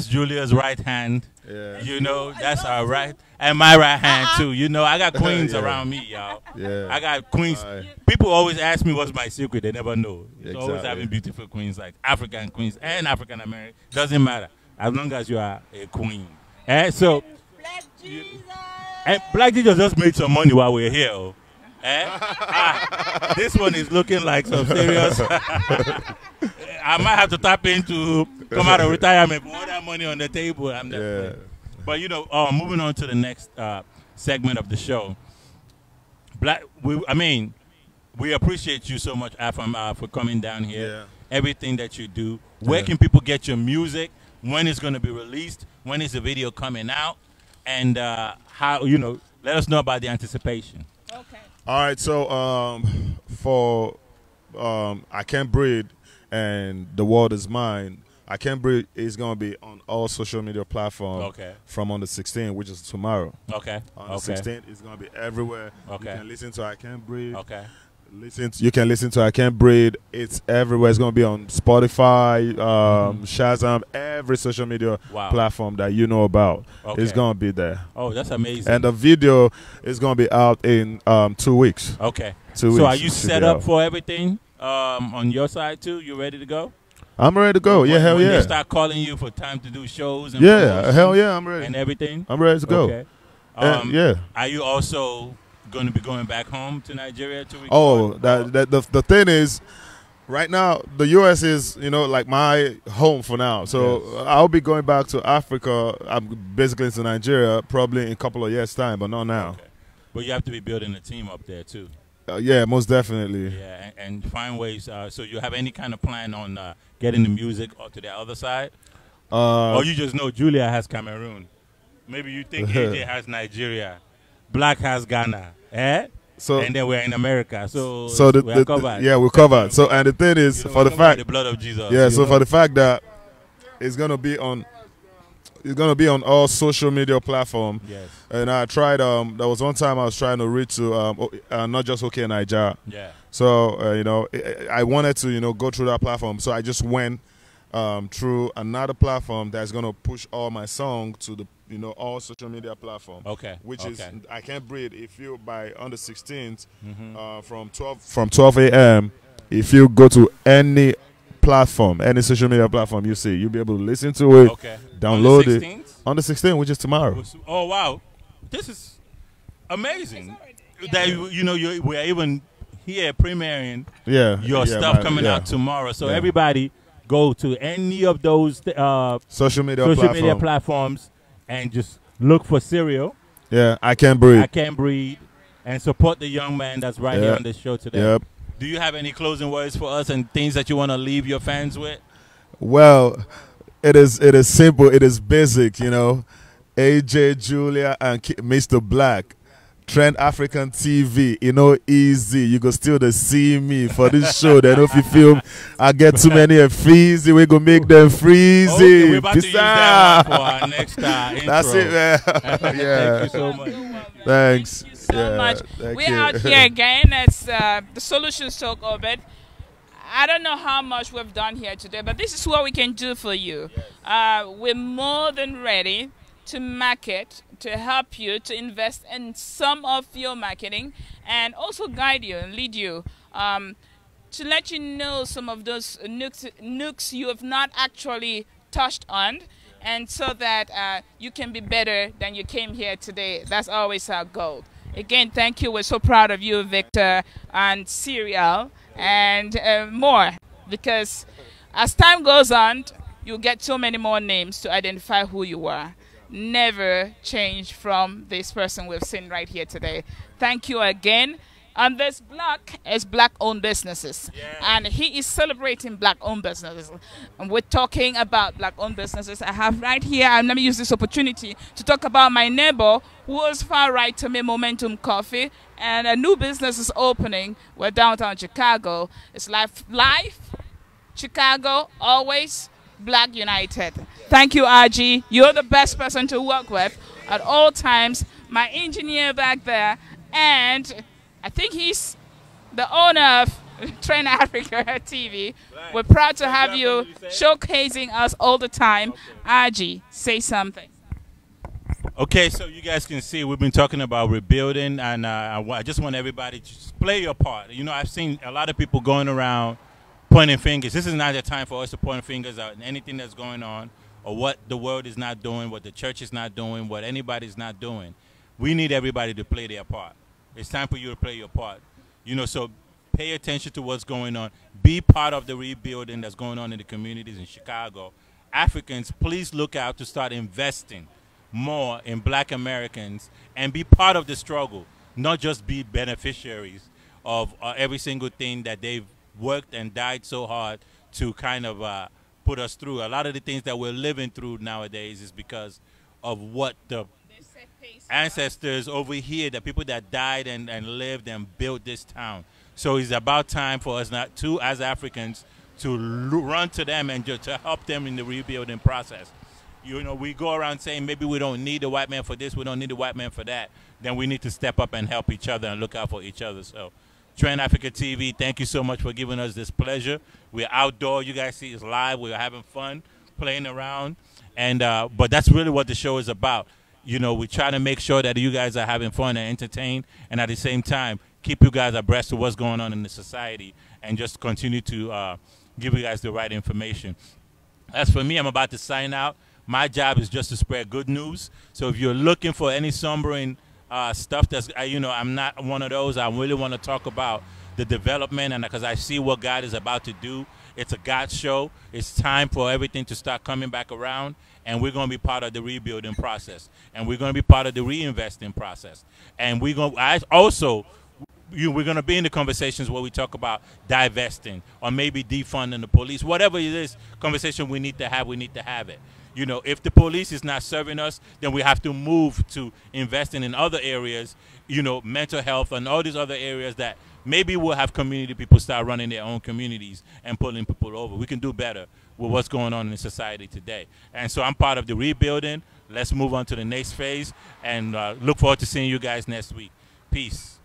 Julia's right hand. Yeah. You know, that's our right, and my right hand too. You know, I got queens around me, y'all. Yeah. I got queens. People always ask me what's my secret. They never know. It's always having beautiful queens, like African queens and African American. Doesn't matter as long as you are a queen. And so, Black Jesus. And Black Jesus just made some money while we're here. Oh. This one is looking like some serious. I might have to tap into come out of retirement, put all that money on the table. But you know, moving on to the next segment of the show. We appreciate you so much, Afam, for coming down here. Yeah. Everything that you do. Where can people get your music? When it's going to be released? When is the video coming out? And how, you know, let us know about the anticipation. Okay. All right, so for I Can't Breathe and The World Is Mine, I Can't Breathe is going to be on all social media platforms from on the 16th, which is tomorrow. Okay. On the 16th, it's going to be everywhere. Okay. You can listen to I Can't Breathe. Okay. You can listen to I Can't Breathe. It's everywhere. It's going to be on Spotify, Shazam, every social media platform that you know about. Okay. It's going to be there. Oh, that's amazing. And the video is going to be out in 2 weeks. Okay. 2 weeks. So are you set up for everything on your side too? You ready to go? I'm ready to go. Yeah, hell when yeah. They start calling you for time to do shows and hell yeah, I'm ready. And everything? I'm ready to go. Okay. Yeah. Are you also going to be going back home to Nigeria to record? Oh, the thing is, right now the U.S. is like my home for now. So I'll be going back to Africa. I'm basically to Nigeria probably in a couple of years' time, but not now. Okay. But you have to be building a team up there too. Yeah, most definitely. Yeah, and find ways. So you have any kind of plan on getting the music to the other side? Or you just know Julia has Cameroon. Maybe you think AJ has Nigeria. Black has Ghana. And then we're in America. So we're covered. Yeah, we're covered. So, and the thing is, for the fact, the blood of Jesus. Yeah, so for the fact that it's gonna be on all social media platforms. Yes. And I tried. There was one time I was trying to reach to not just OK Nigeria. Yeah. So I wanted to go through that platform. So I just went through another platform that's gonna push all my songs to the all social media platforms. Okay. Which is I Can't Breathe. If you on the 16th from 12 a.m. if you go to any platform, any social media platform you see, you'll be able to listen to it, download it on the 16th, which is tomorrow. Oh wow, this is amazing. That we're even here premiering your stuff coming out tomorrow. So everybody go to any of those social media platforms and just look for Serial. Yeah, I Can't Breathe. I Can't Breathe, and support the young man that's right here on the show today. Yep. Do you have any closing words for us and things that you want to leave your fans with? Well, it is simple. It is basic, AJ, Julia, and Mr. Black. Trend African TV, easy. You go still to see me for this show. Then if you feel I get too many freezy, we gonna make them freezy. Okay, we're about to use that one for our next intro. That's it, man. Yeah. Thank you so much. Thanks. So much. We're out here again. It's the Solutions Talk Orbit. I don't know how much we've done here today, but this is what we can do for you. We're more than ready to market, to help you, to invest in some of your marketing, and also guide you and lead you, to let you know some of those nooks you have not actually touched on, and so that you can be better than you came here today. That's always our goal. Again, thank you. We're so proud of you, Victor and Serial, and more, because as time goes on, you'll get so many more names to identify who you are. Never change from this person we've seen right here today. Thank you again. And this block is Black-owned businesses. Yeah. And he is celebrating Black-owned businesses. And we're talking about Black-owned businesses. I have right here, and let me use this opportunity to talk about my neighbor who was far right to me, Momentum Coffee. And a new business is opening. We're downtown Chicago. It's Life, Chicago, always Black United. Thank you, RG. You're the best person to work with at all times. My engineer back there, and I think he's the owner of Trend Africa TV. We're proud to have you showcasing us all the time. RG, say something. Okay, so you guys can see we've been talking about rebuilding, and I just want everybody to just play your part. I've seen a lot of people going around pointing fingers. This is not the time for us to point fingers at anything that's going on or what the world is not doing, what the church is not doing, what anybody's not doing. We need everybody to play their part. It's time for you to play your part. So pay attention to what's going on. Be part of the rebuilding that's going on in the communities in Chicago. Africans, please look out to start investing more in Black Americans and be part of the struggle, not just be beneficiaries of every single thing that they've worked and died so hard to kind of put us through. A lot of the things that we're living through nowadays is because of what the ancestors over here, the people that died and lived and built this town. So it's about time for us not to, as Africans, to run to them and just to help them in the rebuilding process. We go around saying maybe we don't need the white man for this, we don't need the white man for that. Then we need to step up and help each other and look out for each other. So Trend Africa TV, thank you so much for giving us this pleasure. We're outdoor. You guys see it's live. We're having fun, playing around. And but that's really what the show is about. You know, we try to make sure that you guys are having fun and entertained, and at the same time, keep you guys abreast of what's going on in the society and just continue to give you guys the right information. As for me, I'm about to sign out. My job is just to spread good news. So if you're looking for any sombering stuff that's, you know, I'm not one of those. I really want to talk about the development, and because I see what God is about to do. It's a God show. It's time for everything to start coming back around, and we're going to be part of the rebuilding process, and we're going to be part of the reinvesting process. And we're going to be in the conversations where we talk about divesting or maybe defunding the police. Whatever it is, conversation we need to have it. You know, if the police is not serving us, then we have to move to investing in other areas, you know, mental health and all these other areas that maybe we'll have community people start running their own communities and pulling people over. We can do better with what's going on in society today. And so I'm part of the rebuilding. Let's move on to the next phase, and look forward to seeing you guys next week. Peace.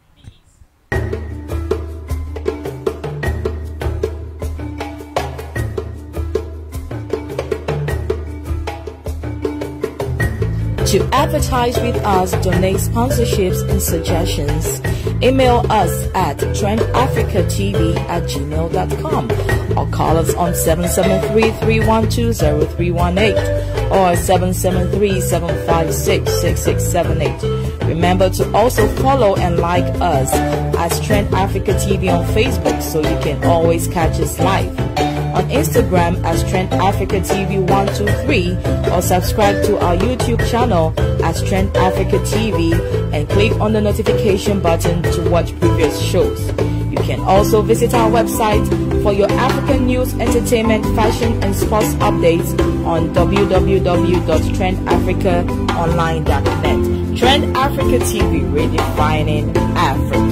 To advertise with us, donate sponsorships and suggestions, email us at trendafricatv@gmail.com or call us on 773-312-0318 or 773-756-6678. Remember to also follow and like us as Trend Africa TV on Facebook so you can always catch us live. On Instagram as Trend Africa TV 123 or subscribe to our YouTube channel as Trend Africa TV and click on the notification button to watch previous shows. You can also visit our website for your African news, entertainment, fashion and sports updates on www.trendafricaonline.net. Trend Africa TV, redefining Africa.